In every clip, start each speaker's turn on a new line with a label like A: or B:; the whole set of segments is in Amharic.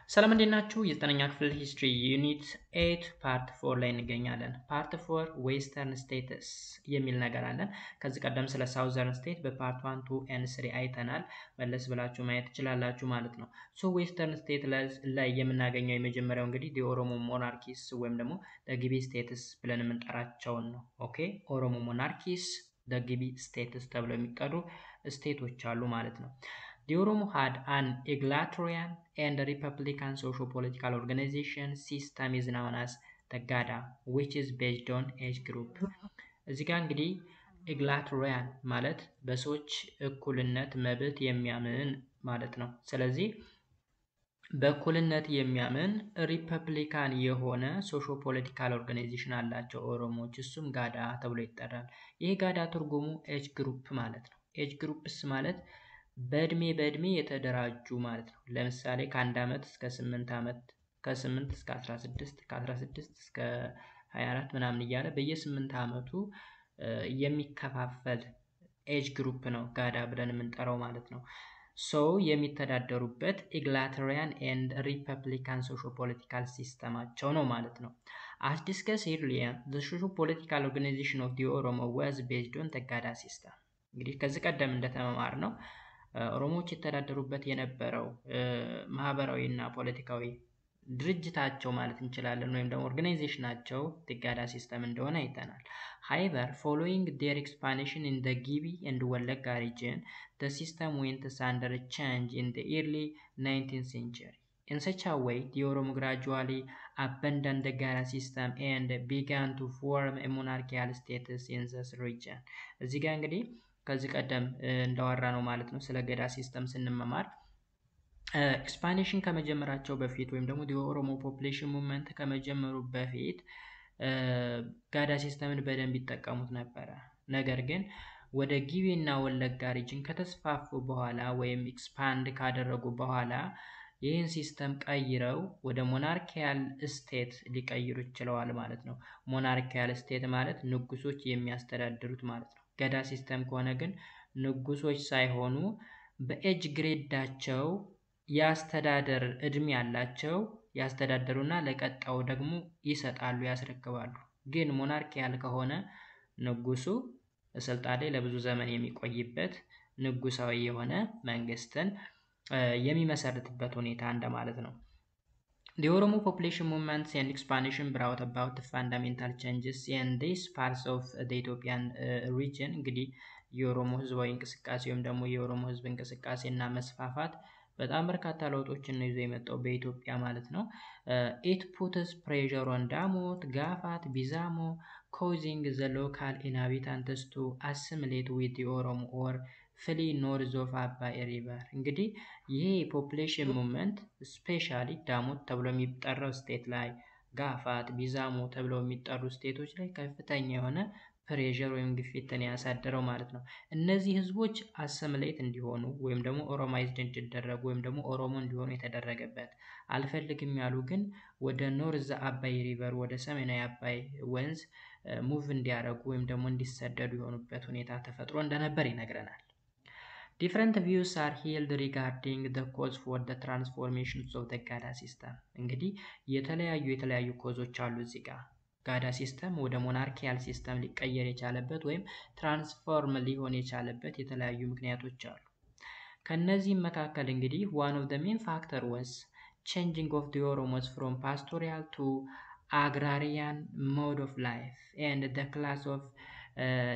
A: ሰላም እንዴት ናችሁ? የዘጠነኛ ክፍል ሂስትሪ ዩኒት 8 ፓርት 4 ላይ እንገኛለን። ፓርት 4 ዌስተርን ስቴትስ የሚል ነገር አለን። ከዚህ ቀደም ስለ ሳውዘርን ስቴት በፓርት 1 2 ኤንድ 3 አይተናል። መለስ ብላችሁ ማየት ትችላላችሁ ማለት ነው። ሶ ዌስተርን ስቴት ላይ የምናገኘው የመጀመሪያው እንግዲህ የኦሮሞ ሞናርኪስ ወይም ደግሞ ደግቢ ስቴትስ ብለን የምንጠራቸውን ነው። ኦኬ ኦሮሞ ሞናርኪስ ደግቢ ስቴትስ ተብለው የሚጠሩ ስቴቶች አሉ ማለት ነው። The Oromo had an egalitarian and republican socio-political organization system is known as the GADA, which is based on age group. እዚህ ጋር እንግዲህ egalitarian ማለት በሰዎች እኩልነት መብት የሚያምን ማለት ነው። ስለዚህ በእኩልነት የሚያምን ሪፐብሊካን የሆነ ሶሾ ፖለቲካል ኦርጋናይዜሽን አላቸው ኦሮሞዎች፣ እሱም ጋዳ ተብሎ ይጠራል። ይህ ጋዳ ትርጉሙ ኤጅ ግሩፕ ማለት ነው። ኤጅ ግሩፕስ ማለት በእድሜ የተደራጁ ማለት ነው። ለምሳሌ ከ1 ዓመት እስከ 8 ዓመት፣ ከ8 እስከ 16፣ ከ16 እስከ 24 ምናምን እያለ በየ8 ዓመቱ የሚከፋፈል ኤጅ ግሩፕ ነው ጋዳ ብለን የምንጠራው ማለት ነው። ሶ የሚተዳደሩበት ኤግላተሪያን ኤንድ ሪፐብሊካን ሶሾ ፖለቲካል ሲስተማቸው ነው ማለት ነው። As discussed earlier, the socio-political organization of the Oromo was based on the Gada system. እንግዲህ ከዚህ ቀደም እንደተመማር ነው ኦሮሞዎች የተዳደሩበት የነበረው ማህበራዊ እና ፖለቲካዊ ድርጅታቸው ማለት እንችላለን ወይም ደግሞ ኦርጋናይዜሽናቸው ጋዳ ሲስተም እንደሆነ አይተናል። However, following their expansion in the Gibi and Wallagga region, the system went under change in the early 19th century. In such a way, the Oromo gradually abandoned the Gada system and began to form a monarchical status in this region. እዚህ ጋር እንግዲህ ከዚህ ቀደም እንዳወራ ነው ማለት ነው ስለ ገዳ ሲስተም ስንመማር ኤክስፓንሽን ከመጀመራቸው በፊት ወይም ደግሞ የኦሮሞ ፖፑሌሽን ሙቭመንት ከመጀመሩ በፊት ጋዳ ሲስተምን በደንብ ይጠቀሙት ነበረ። ነገር ግን ወደ ጊቤ እና ወለጋ ሪጅን ከተስፋፉ በኋላ ወይም ኤክስፓንድ ካደረጉ በኋላ ይህን ሲስተም ቀይረው ወደ ሞናርኪያል ስቴት ሊቀይሩ ይችለዋል ማለት ነው። ሞናርኪያል ስቴት ማለት ንጉሶች የሚያስተዳድሩት ማለት ነው። ገዳ ሲስተም ከሆነ ግን ንጉሶች ሳይሆኑ በኤጅ ግሬዳቸው ያስተዳደር እድሜ ያላቸው ያስተዳደሩና ለቀጣው ደግሞ ይሰጣሉ፣ ያስረክባሉ። ግን ሞናርኪያል ከሆነ ንጉሱ ስልጣን ላይ ለብዙ ዘመን የሚቆይበት ንጉሳዊ የሆነ መንግስትን የሚመሰርትበት ሁኔታ እንደማለት ነው። The Oromo population movements and expansion brought about the fundamental changes in these parts of the Ethiopian region. እንግዲህ የኦሮሞ ህዝባዊ እንቅስቃሴ ወይም ደግሞ የኦሮሞ ህዝብ እንቅስቃሴ እና መስፋፋት በጣም በርካታ ለውጦችን ነው ይዞ የመጣው በኢትዮጵያ ማለት ነው። It puts pressure on Damot, Gafat, Bizamo, causing the local inhabitants to assimilate with the Oromo or flee north of Abai River. እንግዲህ ይሄ ፖፑሌሽን ሙቭመንት ስፔሻሊ ዳሞት ተብሎ የሚጠራው ስቴት ላይ፣ ጋፋት፣ ቢዛሞ ተብለው የሚጠሩ ስቴቶች ላይ ከፍተኛ የሆነ ፕሬዠር ወይም ግፊትን ያሳደረው ማለት ነው። እነዚህ ህዝቦች አሰምሌት እንዲሆኑ ወይም ደግሞ ኦሮማይዝድ እንዲደረጉ ወይም ደግሞ ኦሮሞ እንዲሆኑ የተደረገበት፣ አልፈልግም ያሉ ግን ወደ ኖርዝ አባይ ሪቨር ወደ ሰሜናዊ አባይ ወንዝ ሙቭ እንዲያደርጉ ወይም ደግሞ እንዲሰደዱ የሆኑበት ሁኔታ ተፈጥሮ እንደነበር ይነግረናል። Different views are held regarding the cause for the transformations of the Gada system. እንግዲህ የተለያዩ ኮዞች አሉ እዚህ ጋር ጋዳ ሲስተም ወደ ሞናርኪያል ሲስተም ሊቀየር የቻለበት ወይም ትራንስፎርም ሊሆን የቻለበት የተለያዩ ምክንያቶች አሉ። ከነዚህም መካከል እንግዲህ one of the main factor was changing of the Oromos from pastoral to agrarian mode of life and the class of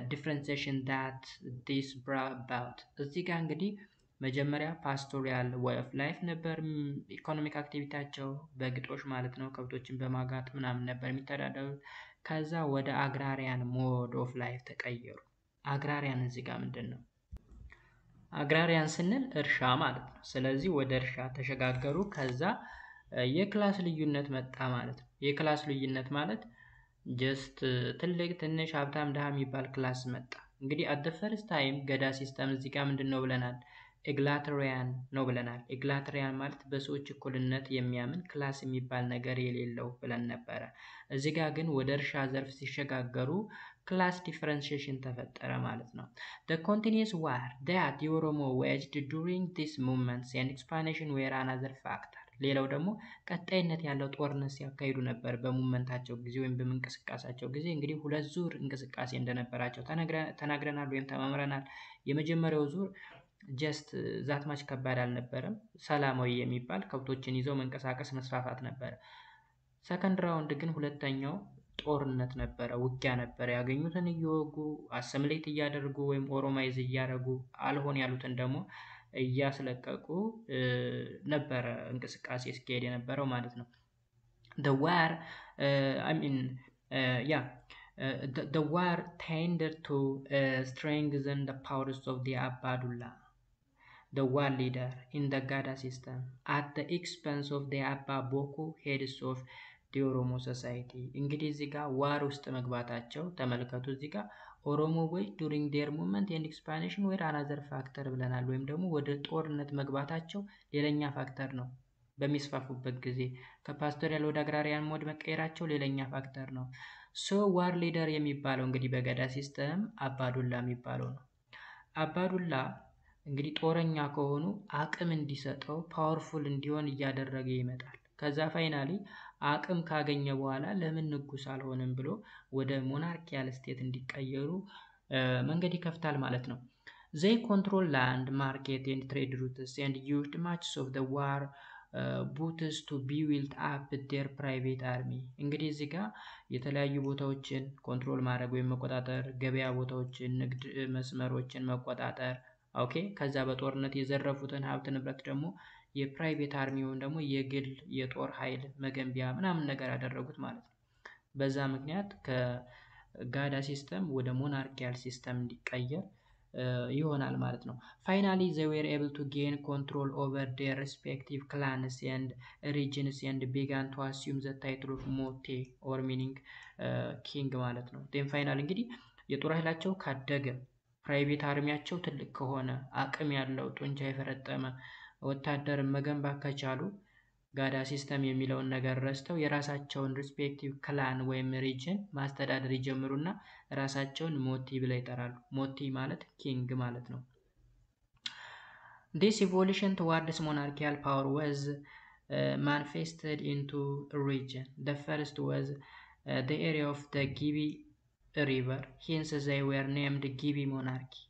A: differentiation that this brought about. እዚህ ጋር እንግዲህ መጀመሪያ ፓስቶሪያል ወይ ኦፍ ላይፍ ነበር ኢኮኖሚክ አክቲቪቲያቸው በግጦሽ ማለት ነው፣ ከብቶችን በማጋጥ ምናምን ነበር የሚተዳደሩት። ከዛ ወደ አግራሪያን ሞድ ኦፍ ላይፍ ተቀየሩ። አግራሪያን እዚህ ጋር ምንድን ነው? አግራሪያን ስንል እርሻ ማለት ነው። ስለዚህ ወደ እርሻ ተሸጋገሩ። ከዛ የክላስ ልዩነት መጣ ማለት ነው። የክላስ ልዩነት ማለት ጀስት ትልቅ ትንሽ ሀብታም ድሃ የሚባል ክላስ መጣ። እንግዲህ አት ፈርስት ታይም ገዳ ሲስተም እዚህ ጋር ምንድን ነው ብለናል? ኤግላተሪያን ነው ብለናል። ኤግላተሪያን ማለት በሰዎች እኩልነት የሚያምን ክላስ የሚባል ነገር የሌለው ብለን ነበረ። እዚህ ጋር ግን ወደ እርሻ ዘርፍ ሲሸጋገሩ ክላስ ዲፈረንሺዬሽን ተፈጠረ ማለት ነው። The continuous war that the Oromo waged during these movements and expansion were another factor. ሌላው ደግሞ ቀጣይነት ያለው ጦርነት ሲያካሂዱ ነበር በሙቭመንታቸው ጊዜ ወይም በመንቀሳቀሳቸው ጊዜ። እንግዲህ ሁለት ዙር እንቅስቃሴ እንደነበራቸው ተናግረናል ወይም ተማምረናል። የመጀመሪያው ዙር ጀስት ዛትማች ከባድ አልነበረም፣ ሰላማዊ የሚባል ከብቶችን ይዘው መንቀሳቀስ መስፋፋት ነበረ። ሰከንድ ራውንድ ግን ሁለተኛው ጦርነት ነበረ፣ ውጊያ ነበረ። ያገኙትን እየወጉ አሰምሌት እያደረጉ ወይም ኦሮማይዝ እያደረጉ አልሆን ያሉትን ደግሞ እያስለቀቁ ነበረ እንቅስቃሴ ሲካሄድ የነበረው ማለት ነው። the war I mean yeah the war tended to strengthen the powers of the Abadulla, the war leader in the Gada system, at the expense of the Abba Boko heads of the Oromo society. እንግዲህ እዚህ ጋር ዋር ውስጥ መግባታቸው ተመልከቱ። እዚህ ጋር ኦሮሞ ቦይ ዱሪንግ ዴር ሙቭመንት ኤንድ ኤክስፓንሽን ዌር አናዘር ፋክተር ብለናል። ወይም ደግሞ ወደ ጦርነት መግባታቸው ሌላኛ ፋክተር ነው። በሚስፋፉበት ጊዜ ከፓስቶሪያል ወደ አግራሪያን ሞድ መቀየራቸው ሌላኛ ፋክተር ነው። ሶ ዋር ሊደር የሚባለው እንግዲህ በገዳ ሲስተም አባዱላ የሚባለው ነው። አባዱላ እንግዲህ ጦረኛ ከሆኑ አቅም እንዲሰጠው ፓወርፉል እንዲሆን እያደረገ ይመጣል። ከዛ ፋይናሊ አቅም ካገኘ በኋላ ለምን ንጉስ አልሆንም ብሎ ወደ ሞናርኪያል ስቴት እንዲቀየሩ መንገድ ይከፍታል ማለት ነው። they control land, market and trade routes and used much of the war boots to build up their private army. እንግዲህ እዚህ ጋር የተለያዩ ቦታዎችን ኮንትሮል ማድረግ ወይም መቆጣጠር፣ ገበያ ቦታዎችን፣ ንግድ መስመሮችን መቆጣጠር። ኦኬ ከዛ በጦርነት የዘረፉትን ሀብት ንብረት ደግሞ የፕራይቬት አርሚውን ደግሞ የግል የጦር ኃይል መገንቢያ ምናምን ነገር ያደረጉት ማለት ነው። በዛ ምክንያት ከጋዳ ሲስተም ወደ ሞናርኪያል ሲስተም እንዲቀየር ይሆናል ማለት ነው። ፋይናሊ they were able to gain control over their respective clans and regions and began to assume the title of mote or meaning king ማለት ነው። then ፋይናል እንግዲህ የጦር ኃይላቸው ካደገ፣ ፕራይቬት አርሚያቸው ትልቅ ከሆነ፣ አቅም ያለው ጡንቻ የፈረጠመ ወታደርን መገንባት ከቻሉ ጋዳ ሲስተም የሚለውን ነገር ረስተው የራሳቸውን ሪስፔክቲቭ ክላን ወይም ሪጅን ማስተዳደር ይጀምሩና ራሳቸውን ሞቲ ብለው ይጠራሉ። ሞቲ ማለት ኪንግ ማለት ነው። this evolution towards monarchical power was manifested into a region. The first was the area of the Gibi river, hence they were named Gibi monarchy.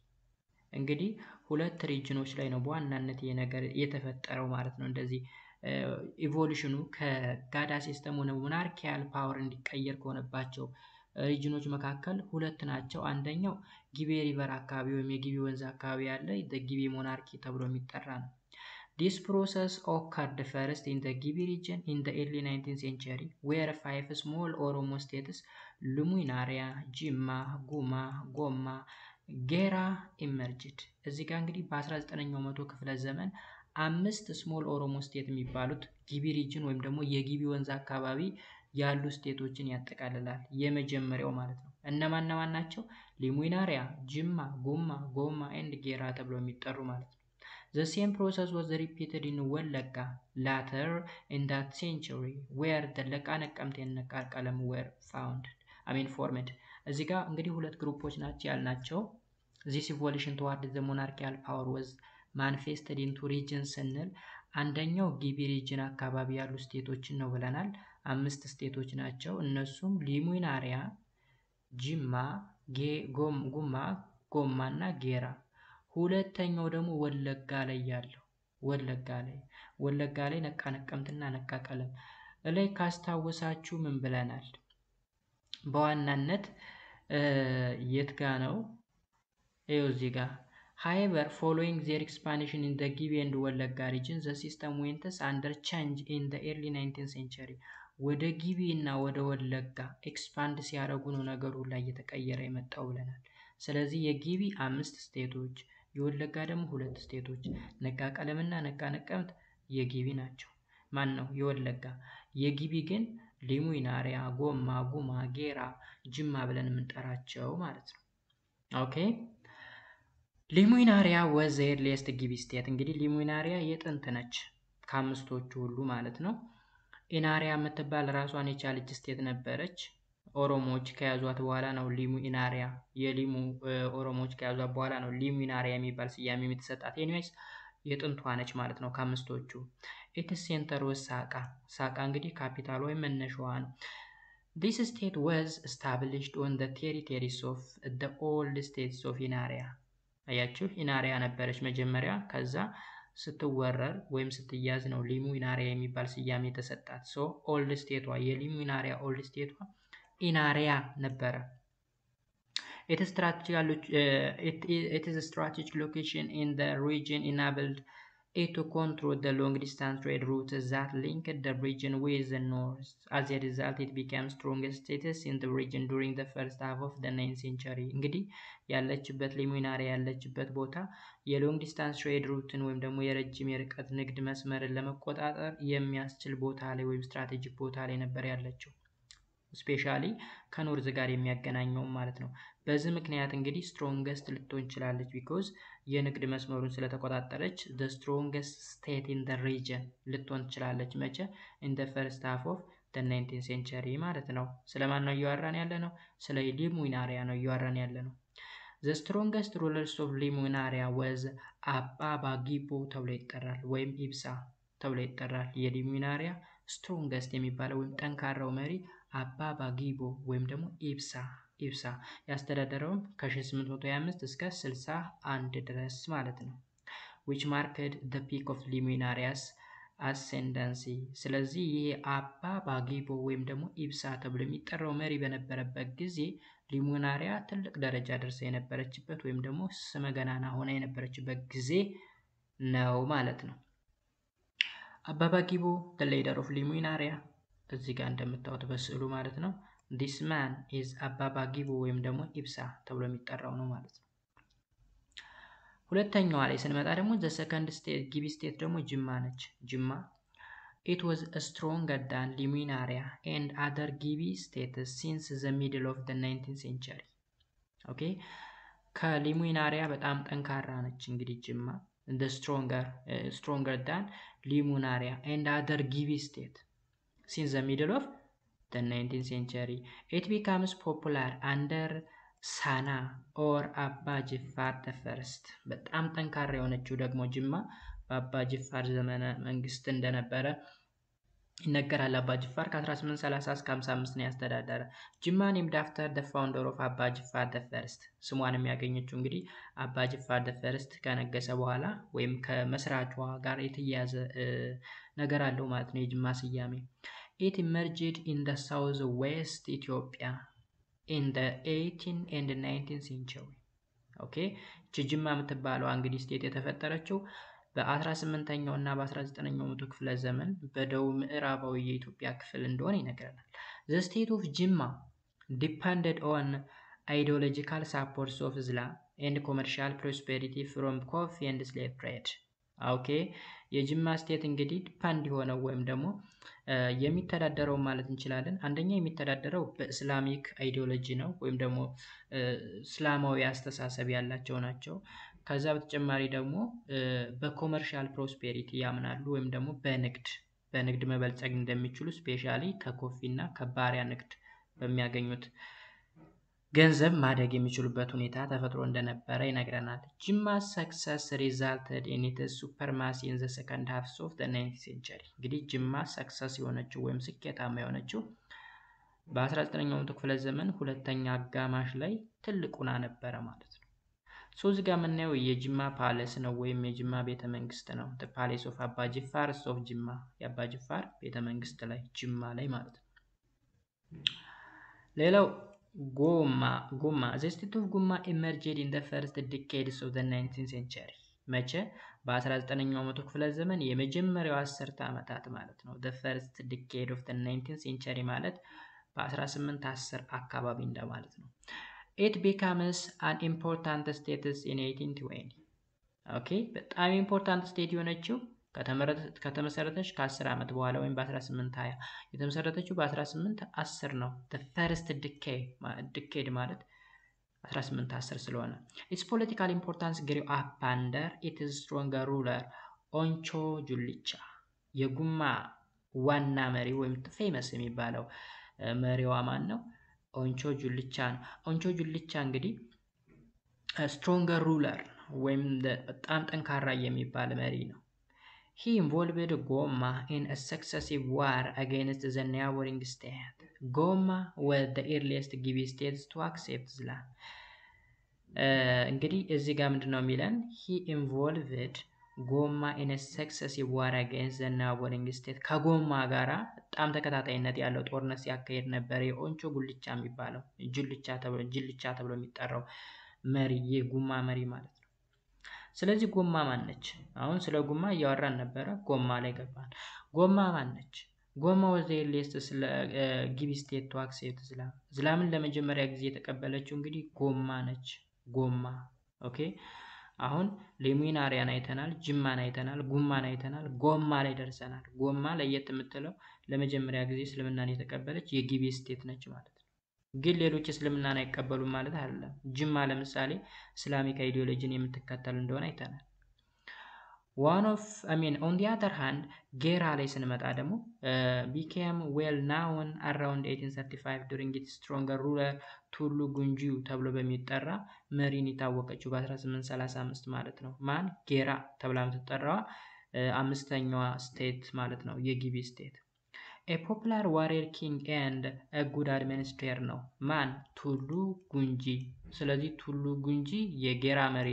A: እንግዲህ ሁለት ሪጅኖች ላይ ነው በዋናነት የነገር የተፈጠረው ማለት ነው። እንደዚህ ኢቮሉሽኑ ከጋዳ ሲስተም ወደ ሞናርኪያል ፓወር እንዲቀየር ከሆነባቸው ሪጅኖች መካከል ሁለት ናቸው። አንደኛው ጊቤ ሪቨር አካባቢ ወይም የጊቤ ወንዝ አካባቢ ያለ ጊቤ ሞናርኪ ተብሎ የሚጠራ ነው። This process occurred first in the Gibi region in the early 19th century, where 5 small Oromo states, Lumuinaria, Jimma, Guma, Gomma, ጌራ ኢመርጅድ። እዚህ ጋር እንግዲህ በ19ኛው መቶ ክፍለ ዘመን 5 ስሞል ኦሮሞ ስቴት የሚባሉት ጊቢ ሪጅን ወይም ደግሞ የጊቢ ወንዝ አካባቢ ያሉ ስቴቶችን ያጠቃልላል። የመጀመሪያው ማለት ነው። እነማን ናቸው? ሊሙናሪያ፣ ጅማ፣ ጉማ፣ ጎማ ኤንድ ጌራ ተብለው የሚጠሩ ማለት ነው። The same process was repeated in Wallagga later in that century, where the ለቃ ነቀምት እና ቃርቀለም were formed. እዚህ ጋር እንግዲህ ሁለት ግሩፖች ናቸው ያልናቸው። this evolution toward the monarchical power was manifested into regions ስንል አንደኛው ጊቢ ሪጅን አካባቢ ያሉ ስቴቶችን ነው ብለናል። 5 ስቴቶች ናቸው። እነሱም ሊሙናሪያ፣ ጅማ፣ ጉማ፣ ጎማ እና ጌራ። ሁለተኛው ደግሞ ወለጋ ላይ ያለው ወለጋ ላይ ነቃ ነቀምትና ነቃ ቀለም ላይ ካስታወሳችሁ ምን ብለናል? በዋናነት የት ጋ ነው? እዚህ ጋ however following their expansion in the Gibe and Wallagga region the system went under change in the early 19th century. ወደ ጊቢ እና ወደ ወለጋ ኤክስፓንድ ሲያደርጉ ነው ነገሩ ላይ እየተቀየረ የመጣው ብለናል። ስለዚህ የጊቢ 5 ስቴቶች፣ የወለጋ ደግሞ 2 ስቴቶች፣ ነቃ ቀለምና ነቃ ነቀምት የጊቢ ናቸው። ማን ነው? የወለጋ። የጊቢ ግን ሊሙናሪያ፣ ጎማ፣ ጉማ፣ ጌራ፣ ጅማ ብለን የምንጠራቸው ማለት ነው። ኦኬ ሊሙናሪያ was the earliest ጊቢ ስቴት። እንግዲህ ሊሙናሪያ የጥንት ነች ከአምስቶቹ ሁሉ ማለት ነው። ኢናሪያ የምትባል ራሷን የቻለች ስቴት ነበረች። ኦሮሞዎች ከያዟት በኋላ ነው ሊሙ ኢናሪያ የሊሙ ኦሮሞዎች ከያዟት በኋላ ነው ሊሙናሪያ የሚባል ስያሜ የምትሰጣት። ኤኒዌይስ የጥንቷ ነች ማለት ነው ከአምስቶቹ። ኢትስ ሴንተር ወዝ ሳቃ። ሳቃ እንግዲህ ካፒታል ወይም መነሻዋ ነው። This state was established on the territories of the old states of Inaria። አያችሁ ኢናሪያ ነበረች መጀመሪያ፣ ከዛ ስትወረር ወይም ስትያዝ ነው ሊሙ ኢናሪያ የሚባል ስያሜ የተሰጣት። ሶ ኦልድ ስቴቷ የሊሙ ኢናሪያ ኦልድ ስቴቷ ኢናሪያ ነበረ። Its strategic location in the region enabled it to control the long-distance trade routes that linked the region with the north. As a result, it became strongest status in the region during the first half of the 9th century. እንግዲህ ያለችበት ሊሙናሪያ ያለችበት ቦታ የሎንግ ዲስታንስ ትሬድ ሩትን ወይም ደግሞ የረጅም የርቀት ንግድ መስመርን ለመቆጣጠር የሚያስችል ቦታ ላይ ወይም ስትራቴጂክ ቦታ ላይ ነበር ያለችው። ስፔሻሊ ከኖርዝ ጋር የሚያገናኘው ማለት ነው። በዚህ ምክንያት እንግዲህ ስትሮንገስት ልትሆን ይችላለች ቢኮዝ የንግድ መስመሩን ስለተቆጣጠረች the strongest state in the region ልትሆን ትችላለች። መቼ? in the first half of the 19th century ማለት ነው። ስለማን ነው እያወራን ያለ ነው? ስለ ሊሙናሪያ ነው እያወራን ያለ ነው። the strongest rulers of ሊሙናሪያ was አባ ባጊቦ ተብሎ ይጠራል፣ ወይም ኢብሳ ተብሎ ይጠራል። የሊሙናሪያ ስትሮንገስት የሚባለው ወይም ጠንካራው መሪ አባ ባጊቦ ወይም ደግሞ ኢብሳ ያስተዳደረውም ከ1825 እስከ 61 ድረስ ማለት ነው። which marked the peak of ሊሙናሪያስ ascendancy። ስለዚህ ይሄ አባ ባጊቦ ወይም ደግሞ ኢብሳ ተብሎ የሚጠራው መሪ በነበረበት ጊዜ ሊሙናሪያ ትልቅ ደረጃ ደርሳ የነበረችበት ወይም ደግሞ ስመገናና ሆና የነበረችበት ጊዜ ነው ማለት ነው። አባ ባጊቦ the leader of ሊሙናሪያ እዚህ ጋር እንደምታዩት በስዕሉ ማለት ነው። this man is አባ ባጊቦ ወይም ደግሞ ኢብሳ ተብሎ የሚጠራው ነው ማለት ነው። ሁለተኛዋ ላይ ስንመጣ ደግሞ the second state ጊቢ ስቴት ደግሞ ጅማ ነች። ጅማ it was stronger than ሊሙናሪያ and other ጊቢ states since the middle of the 19th century። ኦኬ ከሊሙናሪያ በጣም ጠንካራ ነች እንግዲህ ጅማ the stronger than ሊሙናሪያ and other ጊቢ state since the middle of the 19th century. It becomes popular under ሳና ኦር አባ ጅፋር the first። በጣም ጠንካራ የሆነችው ደግሞ ጅማ በአባ ጅፋር ዘመነ መንግስት እንደነበረ ይነገራል። አባ ጅፋር ከ1830 እስከ 55 ነው ያስተዳደረ። ጅማ named after the founder of አባ ጅፋር the first። ስሟን የሚያገኘችው እንግዲህ አባ ጅፋር the first ከነገሰ በኋላ ወይም ከመስራቿ ጋር የተያያዘ ነገር አለው ማለት ነው የጅማ ስያሜ። It emerged in the southwest Ethiopia in the 18th and 19th century። ኦኬ ጅማ የምትባለው እንግዲህ ስቴት የተፈጠረችው በ18ኛው እና በ19ኛው መቶ ክፍለ ዘመን በደቡብ ምዕራባዊ የኢትዮጵያ ክፍል እንደሆነ ይነገራል። The state of ጅማ depended on ideological supports of Islam and commercial prosperity from coffee and slave trade። ኦኬ የጅማ ስቴት እንግዲህ ዲፐንድ የሆነው ወይም ደግሞ የሚተዳደረው ማለት እንችላለን። አንደኛ የሚተዳደረው በእስላሚክ አይዲዮሎጂ ነው ወይም ደግሞ እስላማዊ አስተሳሰብ ያላቸው ናቸው። ከዛ በተጨማሪ ደግሞ በኮመርሻል ፕሮስፔሪቲ ያምናሉ ወይም ደግሞ በንግድ መበልጸግ እንደሚችሉ ስፔሻሊ ከኮፊ እና ከባሪያ ንግድ በሚያገኙት ገንዘብ ማደግ የሚችሉበት ሁኔታ ተፈጥሮ እንደነበረ ይነግረናል። ጅማ ሰክሰስ ሪዛልትድ ኢን ኢትስ ሱፐርማሲ ኢን ዘ ሰከንድ ሃፍስ ኦፍ ዘ 19th ሴንቸሪ። እንግዲህ ጅማ ሰክሰስ የሆነችው ወይም ስኬታማ የሆነችው በ19ኛው መቶ ክፍለ ዘመን ሁለተኛ አጋማሽ ላይ ትልቁና ነበረ ማለት ነው። ሶ እዚህ ጋር የምናየው የጅማ ፓሌስ ነው ወይም የጅማ ቤተ መንግስት ነው። the palace of አባ ጅፋር of ጅማ የአባ ጅፋር ቤተ መንግስት ላይ ጅማ ላይ ማለት ነው። ሌላው ጉማ the state of ጉማ emerged in the first decades of the 19th century። መቼ? በ19ኛው መቶ ክፍለ ዘመን የመጀመሪያው 10 ዓመታት ማለት ነው። the first decade of the 19th century ማለት በ1810 አካባቢ እንደማለት ነው። it becomes an important status in 1820። ኦኬ በጣም ኢምፖርታንት ስቴት የሆነችው ከተመሰረተች ከ10 ዓመት በኋላ ወይም በ1820 የተመሰረተችው በ1810 ነው። the first decade ማለት 1810 ስለሆነ its political importance grew up under its stronger ruler ኦንቾ ጁልቻ። የጉማ ዋና መሪ ወይም ፌመስ የሚባለው መሪዋ ማን ነው? ኦንቾ ጁልቻ ነው። ኦንቾ ጁልቻ እንግዲህ ስትሮንገር ሩለር ወይም በጣም ጠንካራ የሚባል መሪ ነው። He involved Goma in a successive war against the neighboring state. Goma was the earliest Gibi states to accept Islam. እንግዲህ እዚህ ጋር ምንድነው የሚለን? He involved Goma in a successive war against the neighboring state. ከጎማ ጋራ በጣም ተከታታይነት ያለው ጦርነት ሲያካሄድ ነበር። የኦንቾ ጉልቻ የሚባለው ጅልቻ ተብሎ የሚጠራው መሪ የጉማ መሪ ማለት ነው። ስለዚህ ጎማ ማን ነች? አሁን ስለ ጎማ እያወራን ነበረ። ጎማ ላይ ገባን። ጎማ ማን ነች? ጎማ was the earliest Gibi state to accept Islam. እስላምን ለመጀመሪያ ጊዜ የተቀበለችው እንግዲህ ጎማ ነች። ጎማ ኦኬ። አሁን ሌሚናሪያን አይተናል፣ ጅማን አይተናል፣ ጉማን አይተናል። ጎማ ላይ ደርሰናል። ጎማ ለየት የምትለው ለመጀመሪያ ጊዜ እስልምናን የተቀበለች የጊቢ ስቴት ነች ማለት ነው። ግን ሌሎች እስልምናን አይቀበሉም ማለት አይደለም። ጅማ ለምሳሌ እስላሚክ አይዲዮሎጂን የምትከተል እንደሆነ አይተናል። on the other hand ጌራ ላይ ስንመጣ ደግሞ became well known around 1835 during its stronger ruler ቱሉ ጉንጂው ተብሎ በሚጠራ መሪን የታወቀችው በ1835 ማለት ነው። ማን? ጌራ ተብላ የምትጠራዋ አምስተኛዋ ስቴት ማለት ነው፣ የጊቢ ስቴት። a popular warrior king and a good administrator ነው። ማን? ቱሉ ጉንጂ። ስለዚህ ቱሉ ጉንጂ የጌራ መሪ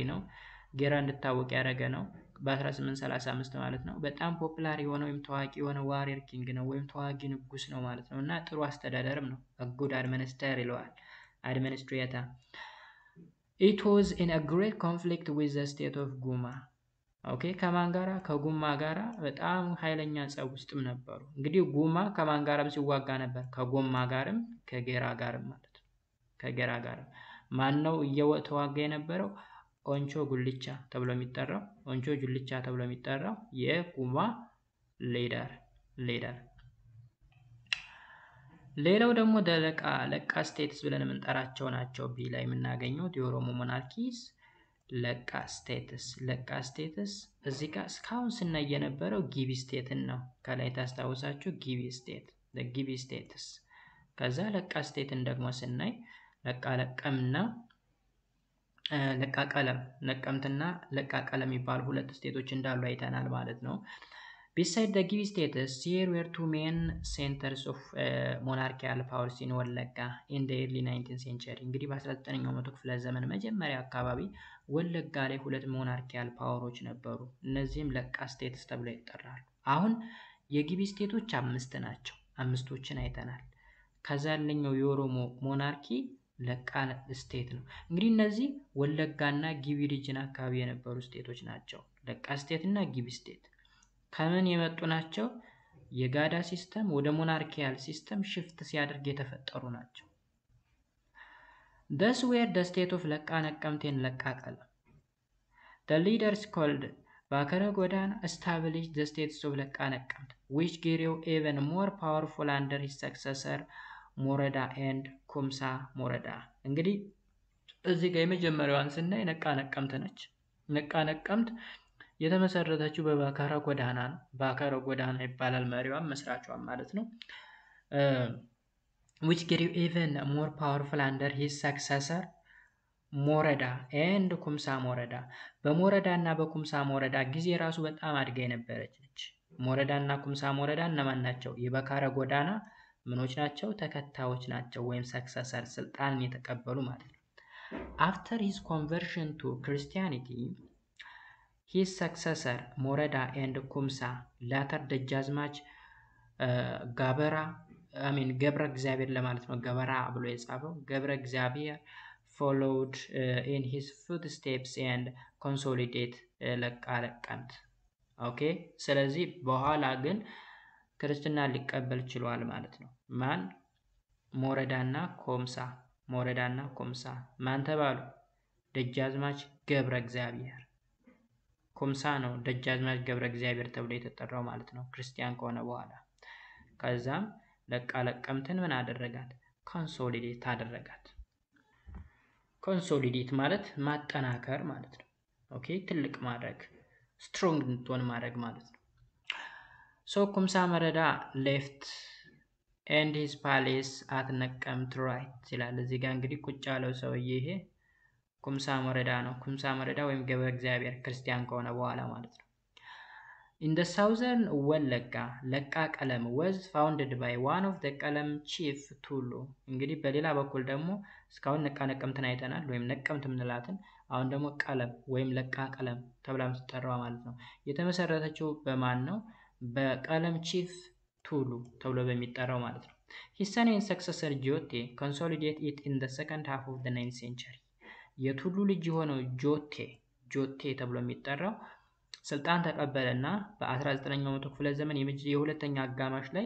A: ነው። ጌራ እንድታወቅ ያደረገ ነው በ1835 ማለት ነው። በጣም ፖፑላር የሆነ ወይም ታዋቂ የሆነ ዋሪየር ኪንግ ነው ወይም ተዋጊ ንጉስ ነው ማለት ነው። እና ጥሩ አስተዳደርም ነው። a good administrator ይለዋል። administrator. It was in a great conflict with the state of Guma. ኦኬ ከማን ጋራ? ከጉማ ጋራ በጣም ኃይለኛ ጸብ ውስጥም ነበሩ። እንግዲህ ጉማ ከማን ጋራም ሲዋጋ ነበር? ከጎማ ጋርም ከጌራ ጋርም ማለት ነው። ከጌራ ጋርም ማን ነው እየተዋጋ የነበረው? ኦንቾ ጉልቻ ተብሎ የሚጠራው የጉማ ሊደር። ሌላው ደግሞ ለቃ ስቴትስ ብለን የምንጠራቸው ናቸው። ቢ ላይ የምናገኘው የኦሮሞ ሞናርኪስ ለቃ ስቴትስ እዚህ ጋር እስካሁን ስናይ የነበረው ጊቢ ስቴትን ነው። ከላይ ታስታውሳችሁ ጊቢ ስቴትስ። ከዛ ለቃ ስቴትን ደግሞ ስናይ ነቀምትና ለቃ ቀለም የሚባሉ ሁለት ስቴቶች እንዳሉ አይተናል ማለት ነው። Beside the Gibi states, there were two main centers of monarchical powers in ወለጋ in the early 19th century. እንግዲህ በ19ኛው መቶ ክፍለ ዘመን መጀመሪያ አካባቢ ወለጋ ላይ ሁለት ሞናርኪያል ፓወሮች ነበሩ። እነዚህም ለቃ ስቴትስ ተብለው ይጠራሉ። አሁን የጊቢ ስቴቶች 5 ናቸው። 5ቶችን አይተናል። ከዛ ያለኛው የኦሮሞ ሞናርኪ ለቃ ስቴት ነው። እንግዲህ እነዚህ ወለጋና ጊቢ ሪጅን አካባቢ የነበሩ ስቴቶች ናቸው። ለቃ ስቴት እና ጊቢ ስቴት ከምን የመጡ ናቸው? የጋዳ ሲስተም ወደ ሞናርኪያል ሲስተም ሽፍት ሲያደርግ የተፈጠሩ ናቸው። Thus were the state of ለቃ ነቀምት and ለቃ ቀለም. The leaders called Bakara Godana established the states of ለቃ ነቀምት, which grew even more powerful under his successor ሞረዳ and ኩምሳ ሞረዳ። እንግዲህ እዚህ ጋር የመጀመሪያዋን ስናይ ነቃ ነቀምት ነች። ነቃ ነቀምት የተመሰረተችው በባካራ ጎዳና ነው። ባካራ ጎዳና ይባላል መሪዋም መስራቿም ማለት ነው። which grew even more powerful under his successor ሞረዳ and ኩምሳ ሞረዳ። በሞረዳ እና በኩምሳ ሞረዳ ጊዜ ራሱ በጣም አድጋ የነበረች ነች። ሞረዳ እና ኩምሳ ሞረዳ እነማን ናቸው? የባካራ ጎዳና ምኖች ናቸው? ተከታዮች ናቸው ወይም ሰክሰሰር ስልጣንን የተቀበሉ ማለት ነው። after his conversion to Christianity his successor Moreda and Kumsa later ደጃዝማች ገብረ እግዚአብሔር ለማለት ነው። ገበራ ብሎ የጻፈው ገብረ እግዚአብሔር followed in his footsteps and consolidate ለቃ ነቀምት። ኦኬ ስለዚህ በኋላ ግን ክርስትና ሊቀበል ችሏል ማለት ነው። ማን? ሞረዳና ኮምሳ ማን ተባሉ? ደጃዝማች ገብረ እግዚአብሔር። ኮምሳ ነው ደጃዝማች ገብረ እግዚአብሔር ተብሎ የተጠራው ማለት ነው ክርስቲያን ከሆነ በኋላ። ከዛም ለቃ ነቀምትን ምን አደረጋት? ኮንሶሊዴት አደረጋት። ኮንሶሊዴት ማለት ማጠናከር ማለት ነው። ኦኬ ትልቅ ማድረግ፣ ስትሮንግ እንድትሆን ማድረግ ማለት ነው። ሶ ኩምሳ ሞረዳ ሌፍት and his palace at ነቀምት right ይላል። እዚህ ጋር እንግዲህ ቁጭ ያለው ሰውዬ ይሄ ኩምሳ ወረዳ ነው። ኩምሳ ወረዳ ወይም ገብረ እግዚአብሔር ክርስቲያን ከሆነ በኋላ ማለት ነው። In the southern Wallagga, ለቃ ቀለም was founded by one of the ቀለም chief ቱሉ። እንግዲህ በሌላ በኩል ደግሞ እስካሁን ነቃ ነቀምትን አይተናል፣ ወይም ነቀምት ምንላትን። አሁን ደግሞ ቀለም ወይም ለቃ ቀለም ተብላ የምትጠራው ማለት ነው። የተመሰረተችው በማን ነው? በቀለም ቺፍ ቱሉ ተብሎ በሚጠራው ማለት ነው። His son and successor ጆቴ consolidate it in the second half of the 9th century። የቱሉ ልጅ የሆነው ጆቴ ተብሎ የሚጠራው ስልጣን ተቀበለና በ19ኛው መቶ ክፍለ ዘመን የሁለተኛ አጋማሽ ላይ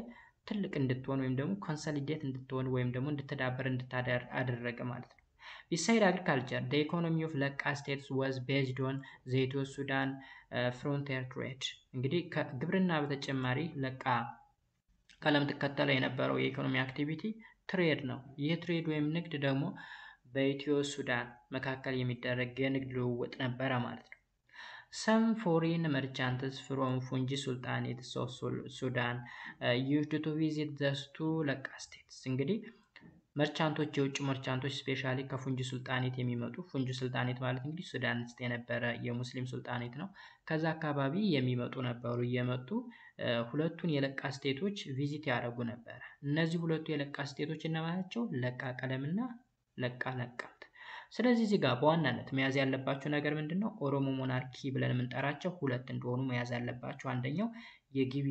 A: ትልቅ እንድትሆን ወይም ደግሞ ኮንሶሊዴት እንድትሆን ወይም ደግሞ እንድትዳበር አደረገ ማለት ነው። Beside agriculture, the economy of ለቃ states was based on the Ethio-Sudan frontier trade። እንግዲህ ከግብርና በተጨማሪ ለቃ ቀለም ተከተለ የነበረው የኢኮኖሚ አክቲቪቲ ትሬድ ነው። ይህ ትሬድ ወይም ንግድ ደግሞ በኢትዮ ሱዳን መካከል የሚደረግ የንግድ ልውውጥ ነበረ ማለት ነው። Some foreign merchants from Fungi Sultanate of Sudan used to visit the two ለቃ states። እንግዲህ መርቻንቶች የውጭ መርቻንቶች ስፔሻሊ ከፉንጂ ሱልጣኔት የሚመጡ ፉንጂ ሱልጣኔት ማለት እንግዲህ ሱዳን ውስጥ የነበረ የሙስሊም ሱልጣኔት ነው። ከዛ አካባቢ የሚመጡ ነበሩ። እየመጡ ሁለቱን የለቃ ስቴቶች ቪዚት ያደርጉ ነበረ። እነዚህ ሁለቱ የለቃ ስቴቶች እነማን ናቸው? ለቃ ቀለምና ለቃ ነቀምት። ስለዚህ እዚህ ጋር በዋናነት መያዝ ያለባቸው ነገር ምንድነው? ኦሮሞ ሞናርኪ ብለን የምንጠራቸው ሁለት እንደሆኑ መያዝ ያለባቸው። አንደኛው የጊቢ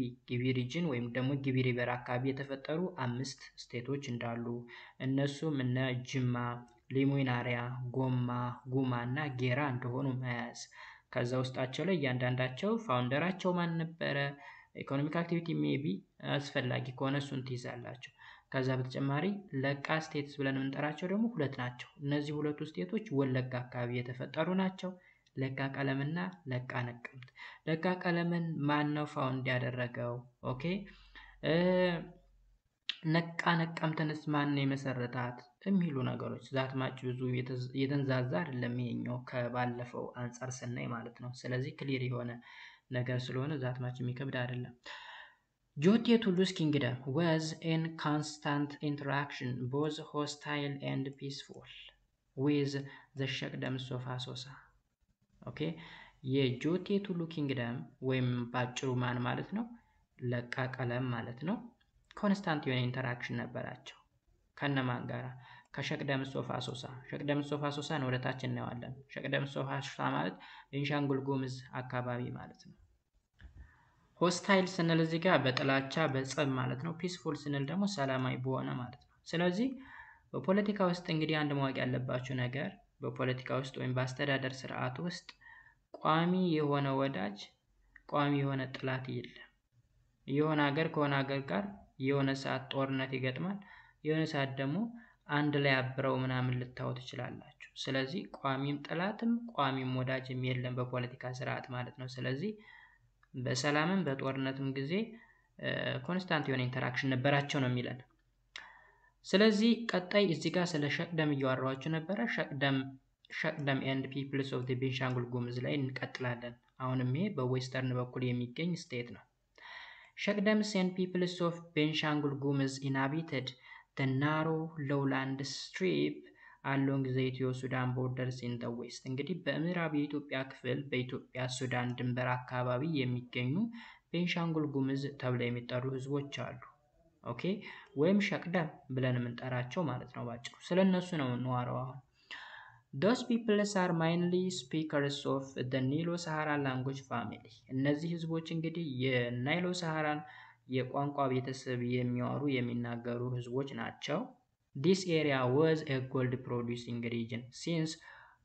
A: ሪጅን ወይም ደግሞ ጊቢ ሪቨር አካባቢ የተፈጠሩ 5 ስቴቶች እንዳሉ እነሱም እነ ጅማ፣ ሊሙናሪያ፣ ጎማ፣ ጉማ እና ጌራ እንደሆኑ መያዝ። ከዛ ውስጣቸው ላይ እያንዳንዳቸው ፋውንደራቸው ማን ነበረ፣ ኢኮኖሚክ አክቲቪቲ ሜቢ አስፈላጊ ከሆነ እሱን ትይዛላችሁ። ከዛ በተጨማሪ ለቃ ስቴትስ ብለን የምንጠራቸው ደግሞ ሁለት ናቸው። እነዚህ ሁለቱ ስቴቶች ወለጋ አካባቢ የተፈጠሩ ናቸው። ለቃ ቀለምና ለቃ ነቀምት። ለቃ ቀለምን ማን ነው ፋውንድ ያደረገው? ኦኬ ነቃ ነቀምትንስ ማን ነው የመሰረታት? የሚሉ ነገሮች ዛትማች ብዙ የተንዛዛ አይደለም ይሄኛው ከባለፈው አንጻር ስናይ ማለት ነው። ስለዚህ ክሊር የሆነ ነገር ስለሆነ ዛትማች የሚከብድ አይደለም። ጆቴ ቱሉስ ኪንግደም was in constant interaction both hostile and peaceful with the ሸቅደምሶ አሶሳ። ኦኬ የጆቴ ቱሉ ኪንግደም ወይም ባጭሩ ማን ማለት ነው? ለቃ ቀለም ማለት ነው። ኮንስታንት የሆነ ኢንተራክሽን ነበራቸው። ከነማን ጋራ? ከሸቅደምሶ አሶሳ። ሸቅደምሶ አሶሳን ወደታች እናየዋለን። ሸቅደምሶ አሶሳ ማለት ቤንሻንጉል ጉሙዝ አካባቢ ማለት ነው። ሆስታይል ስንል እዚህ ጋር በጥላቻ በጸብ ማለት ነው። ፒስፉል ስንል ደግሞ ሰላማዊ በሆነ ማለት ነው። ስለዚህ በፖለቲካ ውስጥ እንግዲህ አንድ ማወቅ ያለባችሁ ነገር በፖለቲካ ውስጥ ወይም በአስተዳደር ስርዓት ውስጥ ቋሚ የሆነ ወዳጅ፣ ቋሚ የሆነ ጥላት የለም። የሆነ ሀገር ከሆነ ሀገር ጋር የሆነ ሰዓት ጦርነት ይገጥማል፣ የሆነ ሰዓት ደግሞ አንድ ላይ አብረው ምናምን ልታዩ ትችላላችሁ። ስለዚህ ቋሚም ጥላትም ቋሚም ወዳጅም የለም በፖለቲካ ስርዓት ማለት ነው። ስለዚህ በሰላምም በጦርነትም ጊዜ ኮንስታንት የሆነ ኢንተራክሽን ነበራቸው ነው የሚለን። ስለዚህ ቀጣይ እዚህ ጋር ስለ ሸቅደም እያወራኋችሁ ነበረ። ሸቅደም ኤንድ ፒፕልስ ኦፍ ዘ ቤንሻንጉል ጉሙዝ ላይ እንቀጥላለን። አሁንም ይሄ በዌስተርን በኩል የሚገኝ ስቴት ነው። ሸቅደምስ ኤንድ ፒፕልስ ኦፍ ቤንሻንጉል ጉሙዝ ኢንሃቢትድ the narrow lowland strip along the ኢትዮ ሱዳን ቦርደርስ in the west። እንግዲህ በምዕራብ የኢትዮጵያ ክፍል በኢትዮጵያ ሱዳን ድንበር አካባቢ የሚገኙ ቤንሻንጉል ጉሙዝ ተብለው የሚጠሩ ህዝቦች አሉ። ኦኬ ወይም ሸቅደም ብለን የምንጠራቸው ማለት ነው ባጭሩ። ስለነሱ ነው የምንዋረው አሁን። Those peoples are mainly speakers of the Nilo-Saharan language family። እነዚህ ህዝቦች እንግዲህ የናይሎ ሳሃራን የቋንቋ ቤተሰብ የሚያወሩ የሚናገሩ ህዝቦች ናቸው። This area was a gold producing region since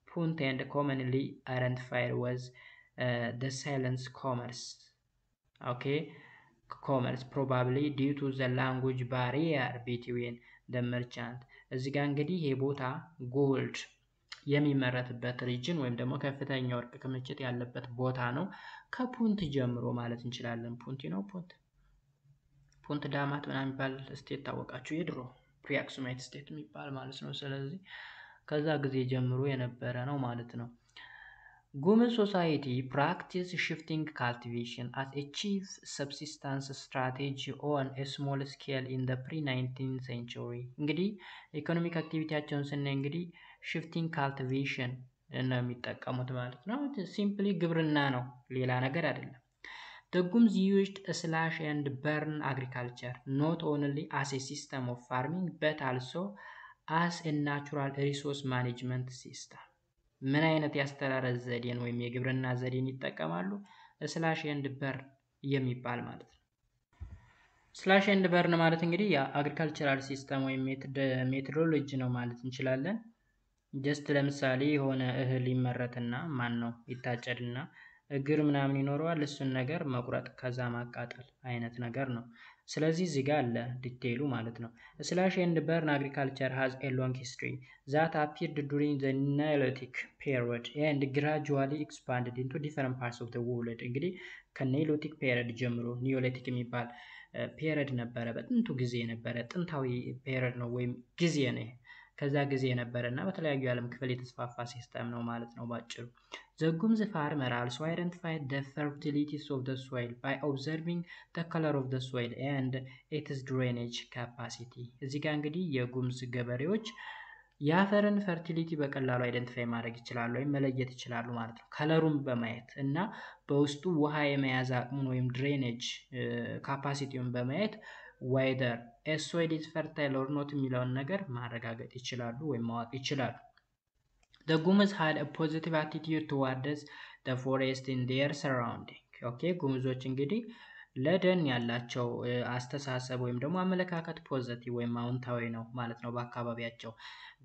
A: Punt and commonly identified was the silent commerce. Okay, commerce probably due to the language barrier between the merchant። እዚህ ጋር እንግዲህ ይሄ ቦታ ጎልድ የሚመረትበት ሪጅን ወይም ደግሞ ከፍተኛ ወርቅ ክምችት ያለበት ቦታ ነው። ከፑንት ጀምሮ ማለት እንችላለን። ፑንት ነው ፑንት ዳማት ምናምን የሚባል ስቴት ታወቃችሁ? የድሮ ፕሪአክሱማይት ስቴት የሚባል ማለት ነው። ስለዚህ ከዛ ጊዜ ጀምሮ የነበረ ነው ማለት ነው። ጉሙዝ ሶሳይቲ ፕራክቲስ ሽፍቲንግ ካልቲቬሽን አስ ኤ ቺፍ ሰብሲስታንስ ስትራቴጂ ኦን ኤ ስሞል ስኬል ኢን ዘ ፕሪ-19th ሴንቹሪ። እንግዲህ ኢኮኖሚክ አክቲቪቲያቸውን ስናይ እንግዲህ ሽፍቲንግ ካልቲቬሽን ነው የሚጠቀሙት ማለት ነው። ሲምፕሊ ግብርና ነው፣ ሌላ ነገር አይደለም። The Gums used a slash and burn agriculture not only as a system of farming but also as a natural resource management system. ምን አይነት የአስተራረስ ዘዴን ወይም የግብርና ዘዴን ይጠቀማሉ? ስላሽ ኤንድ በርን የሚባል ማለት ነው። ስላሽ ኤንድ በርን ማለት እንግዲህ የአግሪካልቸራል ሲስተም ወይም ሜቶዶሎጂ ነው ማለት እንችላለን። ጀስት ለምሳሌ የሆነ እህል ይመረትና ይታጨድና እግር ምናምን ይኖረዋል። እሱን ነገር መቁረጥ ከዛ ማቃጠል አይነት ነገር ነው። ስለዚህ እዚህ ጋር አለ ዲቴይሉ ማለት ነው። ስላሽ ኤንድ በርን አግሪካልቸር ሃዝ ኤ ሎንግ ሂስትሪ ዛት አፒርድ ዱሪንግ ዘ ኒዮሊቲክ ፔሪድ ኤንድ ግራጁዋሊ ኤክስፓንድድ ኢንቱ ዲፈረንት ፓርትስ ኦፍ ዘ ወርልድ። እንግዲህ ከኒዮሊቲክ ፔሪድ ጀምሮ ኒዮሊቲክ የሚባል ፔሪድ ነበረ፣ በጥንቱ ጊዜ የነበረ ጥንታዊ ፔሪድ ነው ወይም ጊዜ ነው። ከዛ ጊዜ የነበረ እና በተለያዩ የዓለም ክፍል የተስፋፋ ሲስተም ነው ማለት ነው ባጭሩ። The Gums farmer also identified the fertilities of the soil by observing the color of the soil and its drainage capacity. እዚህ ጋር እንግዲህ የጉምዝ ገበሬዎች የአፈርን ፈርቲሊቲ በቀላሉ አይደንቲፋይ ማድረግ ይችላሉ ወይም መለየት ይችላሉ ማለት ነው፣ ከለሩን በማየት እና በውስጡ ውሃ የመያዝ አቅሙን ወይም ድሬኔጅ ካፓሲቲውን በማየት whether a soil is fertile or not የሚለውን ነገር ማረጋገጥ ይችላሉ ወይም ማወቅ ይችላሉ። The Gums had a positive attitude towards the forest in their surrounding. Okay, ጉምዞች እንግዲህ ለደን ያላቸው አስተሳሰብ ወይም ደግሞ አመለካከት ፖዚቲቭ ወይም አዎንታዊ ነው ማለት ነው በአካባቢያቸው።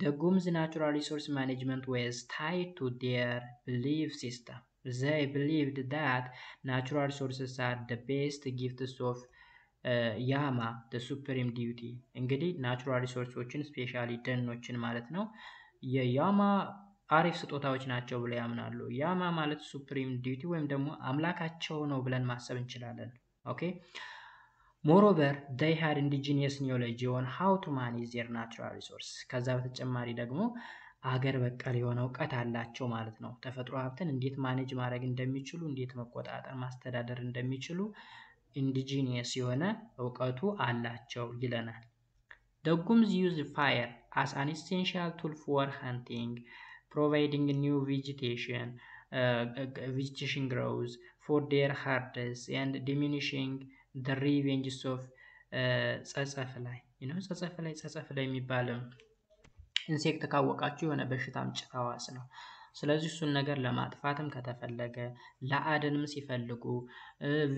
A: The Gums natural resource management was tied to their belief system. They believed that natural resources are the best gifts of ያማ the supreme duty. እንግዲህ ናቹራል ሪሶርሶችን ስፔሻሊ ደኖችን ማለት ነው የያማ አሪፍ ስጦታዎች ናቸው ብለው ያምናሉ። ያማ ማለት ሱፕሪም ዲዩቲ ወይም ደግሞ አምላካቸው ነው ብለን ማሰብ እንችላለን። ኦኬ moreover they had indigenous knowledge on how to manage their natural resource. ከዛ በተጨማሪ ደግሞ አገር በቀል የሆነ እውቀት አላቸው ማለት ነው። ተፈጥሮ ሀብትን እንዴት ማኔጅ ማድረግ እንደሚችሉ፣ እንዴት መቆጣጠር ማስተዳደር እንደሚችሉ ኢንዲጂኒየስ የሆነ እውቀቱ አላቸው ይለናል። The Gums used fire as an essential tool for hunting, providing new vegetation growth for their herds and diminishing the ravages of ጸጸፍላይ ጸጸፍላይ የሚባል ኢንሴክት ካወቃችሁ የሆነ በሽታ አምጪ ተዋስ ነው። ስለዚህ እሱን ነገር ለማጥፋትም ከተፈለገ ለአደንም ሲፈልጉ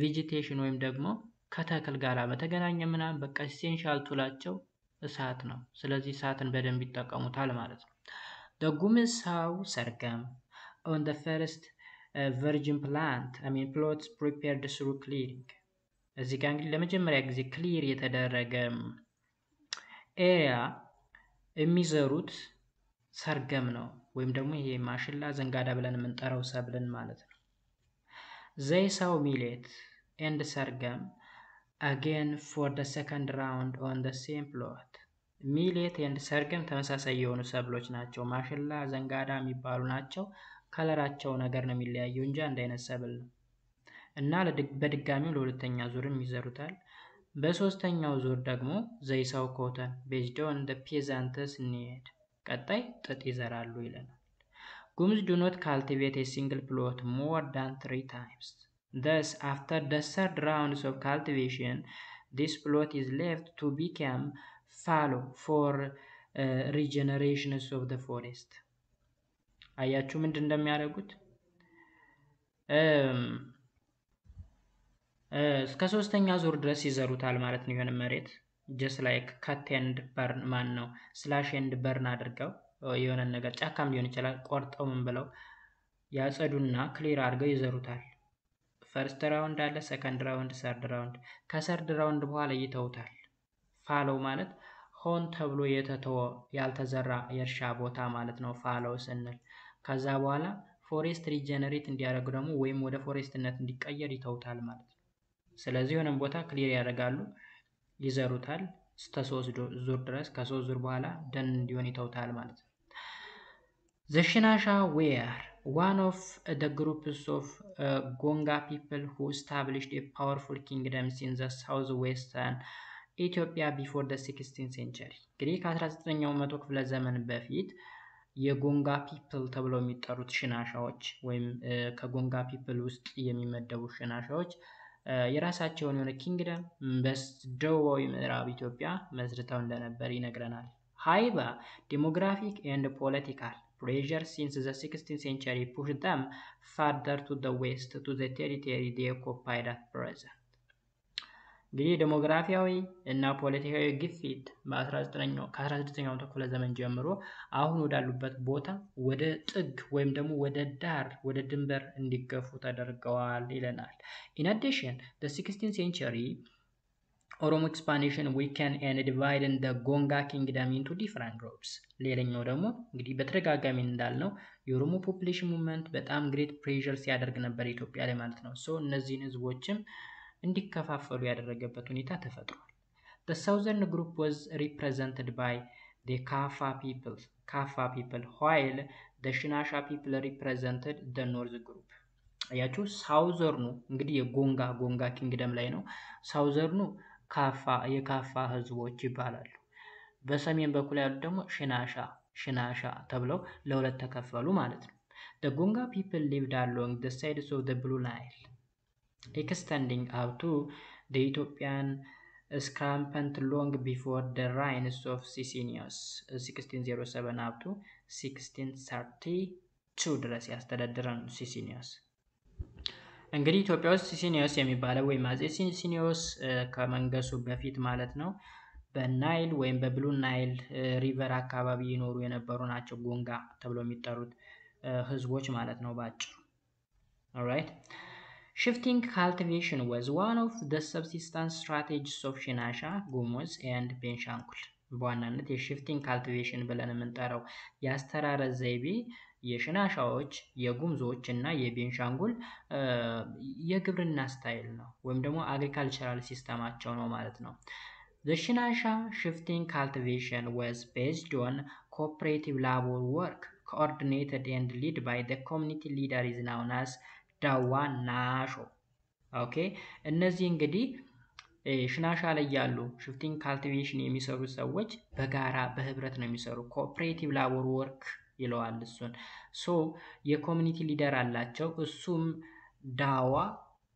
A: ቬጂቴሽን ወይም ደግሞ ከተክል ጋር በተገናኘ ምናምን በቃ ኢሴንሻል ቱላቸው እሳት ነው። ስለዚህ እሳትን በደንብ ይጠቀሙታል ማለት ነው። The Gums saw sorghum on the first virgin plots prepared through clearing. እዚህ ጋር እንግዲህ ለመጀመሪያ ጊዜ ክሊር የተደረገ ኤሪያ የሚዘሩት ሰርገም ነው ወይም ደግሞ ይሄ ማሽላ ዘንጋዳ ብለን የምንጠራው ሰብልን ማለት ነው። They saw millet and sorghum again for the second round on the same plot. ሚሌት and sorghum ተመሳሳይ የሆኑ ሰብሎች ናቸው። ማሽላ ዘንጋዳ የሚባሉ ናቸው። ከለራቸው ነገር ነው የሚለያየው እንጂ አንድ አይነት ሰብል ነው እና በድጋሚው ለሁለተኛ ዙርም ይዘሩታል። በሶስተኛው ዙር ደግሞ they saw cotton based on the peasants need. ቀጣይ ጥጥ ይዘራሉ ይለናል። Gums do not cultivate a single plot more than 3 times. Thus, after the third rounds of cultivation, this plot is left to become fallow for regeneration of the forest. አያችሁ ምንድን እንደሚያደርጉት? እስከ ሶስተኛ ዙር ድረስ ይዘሩታል ማለት ነው። የሆነ መሬት just like cut and burn ስላሽ ኤንድ በርን አድርገው የሆነ ነገር ጫካም ሊሆን ይችላል ቆርጠው ምን ብለው ያጸዱና ክሊር አድርገው ይዘሩታል። ፈርስት ራውንድ አለ፣ ሰከንድ ራውንድ፣ ሰርድ ራውንድ። ከሰርድ ራውንድ በኋላ ይተውታል። ፋሎው ማለት ሆን ተብሎ የተተወ ያልተዘራ የእርሻ ቦታ ማለት ነው ፋሎው ስንል። ከዛ በኋላ ፎሬስት ሪጀነሬት እንዲያደርጉ ደግሞ ወይም ወደ ፎሬስትነት እንዲቀየር ይተውታል ማለት ነው። ስለዚህ የሆነም ቦታ ክሊር ያደርጋሉ፣ ይዘሩታል እስከ 3 ዙር ድረስ። ከ3 ዙር በኋላ ደን እንዲሆን ይተውታል ማለት ነው። The Shinasha were one of the groups of Gonga people who established a powerful kingdoms in the southwestern Ethiopia before the 16th century. እንግዲህ ከ19ኛው መቶ ክፍለ ዘመን በፊት የጎንጋ ፒፕል ተብለው የሚጠሩት ሽናሻዎች ወይም ከጎንጋ ፒፕል ውስጥ የሚመደቡ ሽናሻዎች የራሳቸውን የሆነ ኪንግደም በደቡባዊ ምዕራብ ኢትዮጵያ መስርተው እንደነበር ይነግረናል። However, demographic and political pressure since the 16th century pushed them further to the west to the territory they occupied at present. እንግዲህ ዴሞግራፊያዊ እና ፖለቲካዊ ግፊት ከ16ኛው ክፍለ ዘመን ጀምሮ አሁን ወዳሉበት ቦታ ወደ ጥግ ወይም ደግሞ ወደ ዳር ወደ ድንበር እንዲገፉ ተደርገዋል ይለናል። In addition, the 16th century Oromo expansion weakened and divided the Gonga kingdom into different groups. ሌላኛው ደግሞ እንግዲህ በተደጋጋሚ እንዳልነው የኦሮሞ ፖፑሌሽን ሙቭመንት በጣም ግሬት ፕሬሸር ሲያደርግ ነበር ኢትዮጵያ ላይ ማለት ነው። ሶ እነዚህን ህዝቦችም እንዲከፋፈሉ ያደረገበት ሁኔታ ተፈጥሯል። The southern group was represented by the Kafa people, while the Shinasha people represented the north group. አያችሁ ሳውዘርኑ እንግዲህ የጎንጋ ኪንግደም ላይ ነው። ሳውዘርኑ የካፋ ህዝቦች ይባላሉ። በሰሜን በኩል ያሉት ደግሞ ሽናሻ ተብለው ለሁለት ተከፈሉ ማለት ነው። The Gonga people lived along the sides of the Blue Nile, extending up to the Ethiopian escarpment long before the reigns of Sicinius 1607 up to 1632 ድረስ ያስተዳደረን ሲሲኒዮስ። እንግዲህ ኢትዮጵያ ውስጥ ሲሲኒዮስ የሚባለው ወይም አፄ ሲሲኒዮስ ከመንገሱ በፊት ማለት ነው በናይል ወይም በብሉ ናይል ሪቨር አካባቢ ይኖሩ የነበሩ ናቸው ጎንጋ ተብለው የሚጠሩት ህዝቦች ማለት ነው ባጭሩ። alright, shifting cultivation was one of the subsistence strategies of Shinasha, Gumuz and Benshangul. በዋናነት የሽፍቲንግ ካልቲቬሽን ብለን የምንጠራው የአስተራረስ ዘይቤ የሽናሻዎች የጉምዞች እና የቤንሻንጉል የግብርና ስታይል ነው ወይም ደግሞ አግሪካልቸራል ሲስተማቸው ነው ማለት ነው። The Shinasha shifting cultivation was based on cooperative labor work coordinated and led by the community leader is known as Dawa Nasho. ኦኬ እነዚህ እንግዲህ ሽናሻ ላይ ያሉ ሽፍቲንግ ካልቲቬሽን የሚሰሩ ሰዎች በጋራ በህብረት ነው የሚሰሩ። ኮኦፕሬቲቭ ላቦር ወርክ ይለዋል እሱን። ሶ የኮሚኒቲ ሊደር አላቸው እሱም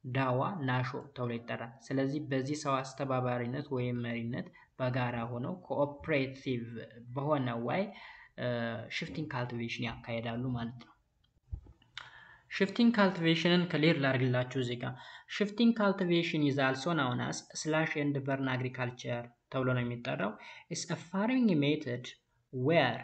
A: ዳዋ ናሾ ተብሎ ይጠራል። ስለዚህ በዚህ ሰው አስተባባሪነት ወይም መሪነት በጋራ ሆነው ኮኦፕሬቲቭ በሆነ ወይ ሽፍቲንግ ካልቲቬሽን ያካሄዳሉ ማለት ነው። ሽፍቲንግ ካልቲቬሽንን ክሊር ላድርግላችሁ እዚህ ጋር። ሽፍቲንግ ካልቲቬሽን is also known as slash and burn agriculture ተብሎ ነው የሚጠራው። It's a farming method where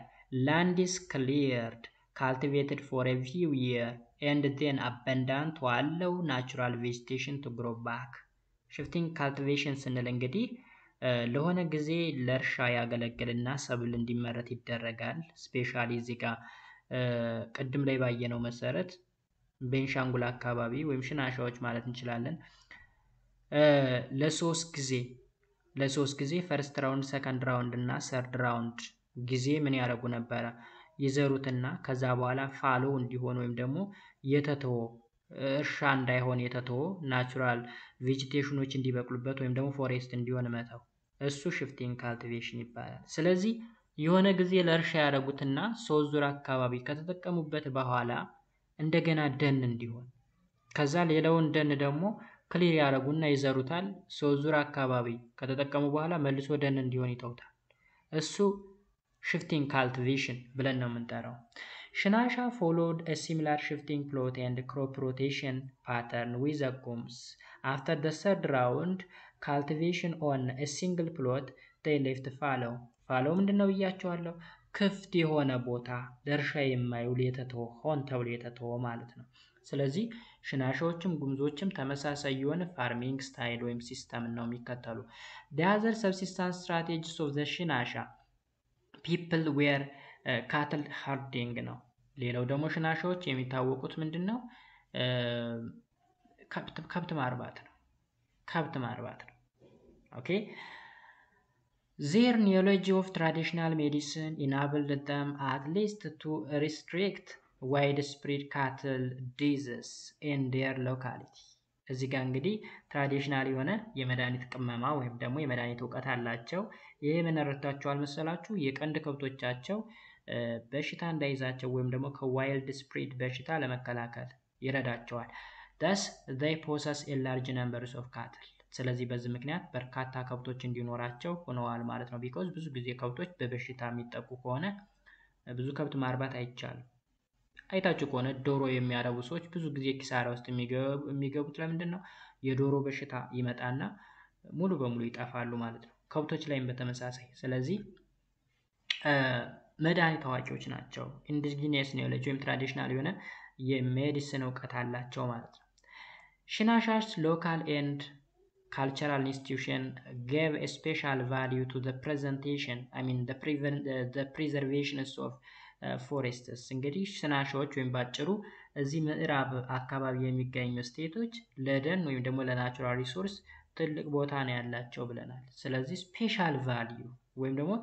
A: land is cleared, cultivated for a few years and then abandoned to allow natural vegetation to grow back. ሽፍቲንግ ካልቲቬሽን ስንል እንግዲህ ለሆነ ጊዜ ለእርሻ ያገለግልና ሰብል እንዲመረት ይደረጋል። ስፔሻሊ እዚህ ጋር ቅድም ላይ ባየነው መሰረት ቤንሻንጉል አካባቢ ወይም ሽናሻዎች ማለት እንችላለን ለሶስት ጊዜ ፈርስት ራውንድ ሰከንድ ራውንድ እና ሰርድ ራውንድ ጊዜ ምን ያደርጉ ነበረ ይዘሩትና ከዛ በኋላ ፋሎ እንዲሆን ወይም ደግሞ የተተወ እርሻ እንዳይሆን የተተወ ናቹራል ቬጂቴሽኖች እንዲበቅሉበት ወይም ደግሞ ፎሬስት እንዲሆን መተው እሱ ሽፍቲንግ ካልቲቬሽን ይባላል። ስለዚህ የሆነ ጊዜ ለእርሻ ያደረጉትና 3 ዙር አካባቢ ከተጠቀሙበት በኋላ እንደገና ደን እንዲሆን ከዛ ሌላውን ደን ደግሞ ክሊር ያደረጉና ይዘሩታል። 3 ዙር አካባቢ ከተጠቀሙ በኋላ መልሶ ደን እንዲሆን ይተውታል። እሱ shifting cultivation ብለን ነው የምንጠራው። Shinasha followed a similar shifting plot and crop rotation pattern with the Gums. After the third round cultivation on a single plot, they left fallow. fallow ምንድነው ብያቸዋለሁ? ክፍት የሆነ ቦታ ለእርሻ የማይውል የተተወ ሆን ተብሎ የተተወ ማለት ነው። ስለዚህ ሽናሻዎችም ጉምዞችም ተመሳሳይ የሆነ ፋርሚንግ ስታይል ወይም ሲስተም ነው የሚከተሉ። The other subsistence strategies of the Shinasha people were cattle herding ነው። ሌላው ደግሞ ሽናሻዎች የሚታወቁት ምንድነው? ከብት ማርባት ነው። ኦኬ Their knowledge of traditional medicine enabled them at least to restrict widespread cattle disease in their locality. እዚህ ጋር እንግዲህ ትራዲሽናል የሆነ የመድኃኒት ቅመማ ወይም ደግሞ የመድኃኒት እውቀት አላቸው። ይሄ ምን ረድቷቸዋል መሰላችሁ? የቀንድ ከብቶቻቸው በሽታ እንዳይዛቸው ወይም ደግሞ ከዋይልድ ስፕሪድ በሽታ ለመከላከል ይረዳቸዋል። thus they possess a large numbers of cattle ስለዚህ በዚህ ምክንያት በርካታ ከብቶች እንዲኖራቸው ሆነዋል ማለት ነው። ቢኮዝ ብዙ ጊዜ ከብቶች በበሽታ የሚጠቁ ከሆነ ብዙ ከብት ማርባት አይቻልም። አይታችሁ ከሆነ ዶሮ የሚያረቡ ሰዎች ብዙ ጊዜ ኪሳራ ውስጥ የሚገቡት ለምንድን ነው? የዶሮ በሽታ ይመጣና ሙሉ በሙሉ ይጠፋሉ ማለት ነው። ከብቶች ላይም በተመሳሳይ። ስለዚህ መድኃኒት አዋቂዎች ናቸው። ኢንዲጂነስ ኖሌጅ ወይም ትራዲሽናል የሆነ የሜዲሲን እውቀት አላቸው ማለት ነው። ሽናሻስ ሎካል ኤንድ cultural institution gave a special value to the presentation, the preservation of forests. እንግዲህ ሽናሻዎች ወይም ባጭሩ እዚህ ምዕራብ አካባቢ የሚገኙ ስቴቶች ለደን ወይም ደግሞ ለናቹራል ሪሶርስ ትልቅ ቦታ ነው ያላቸው ብለናል። ስለዚህ ስፔሻል ቫልዩ ወይም ደግሞ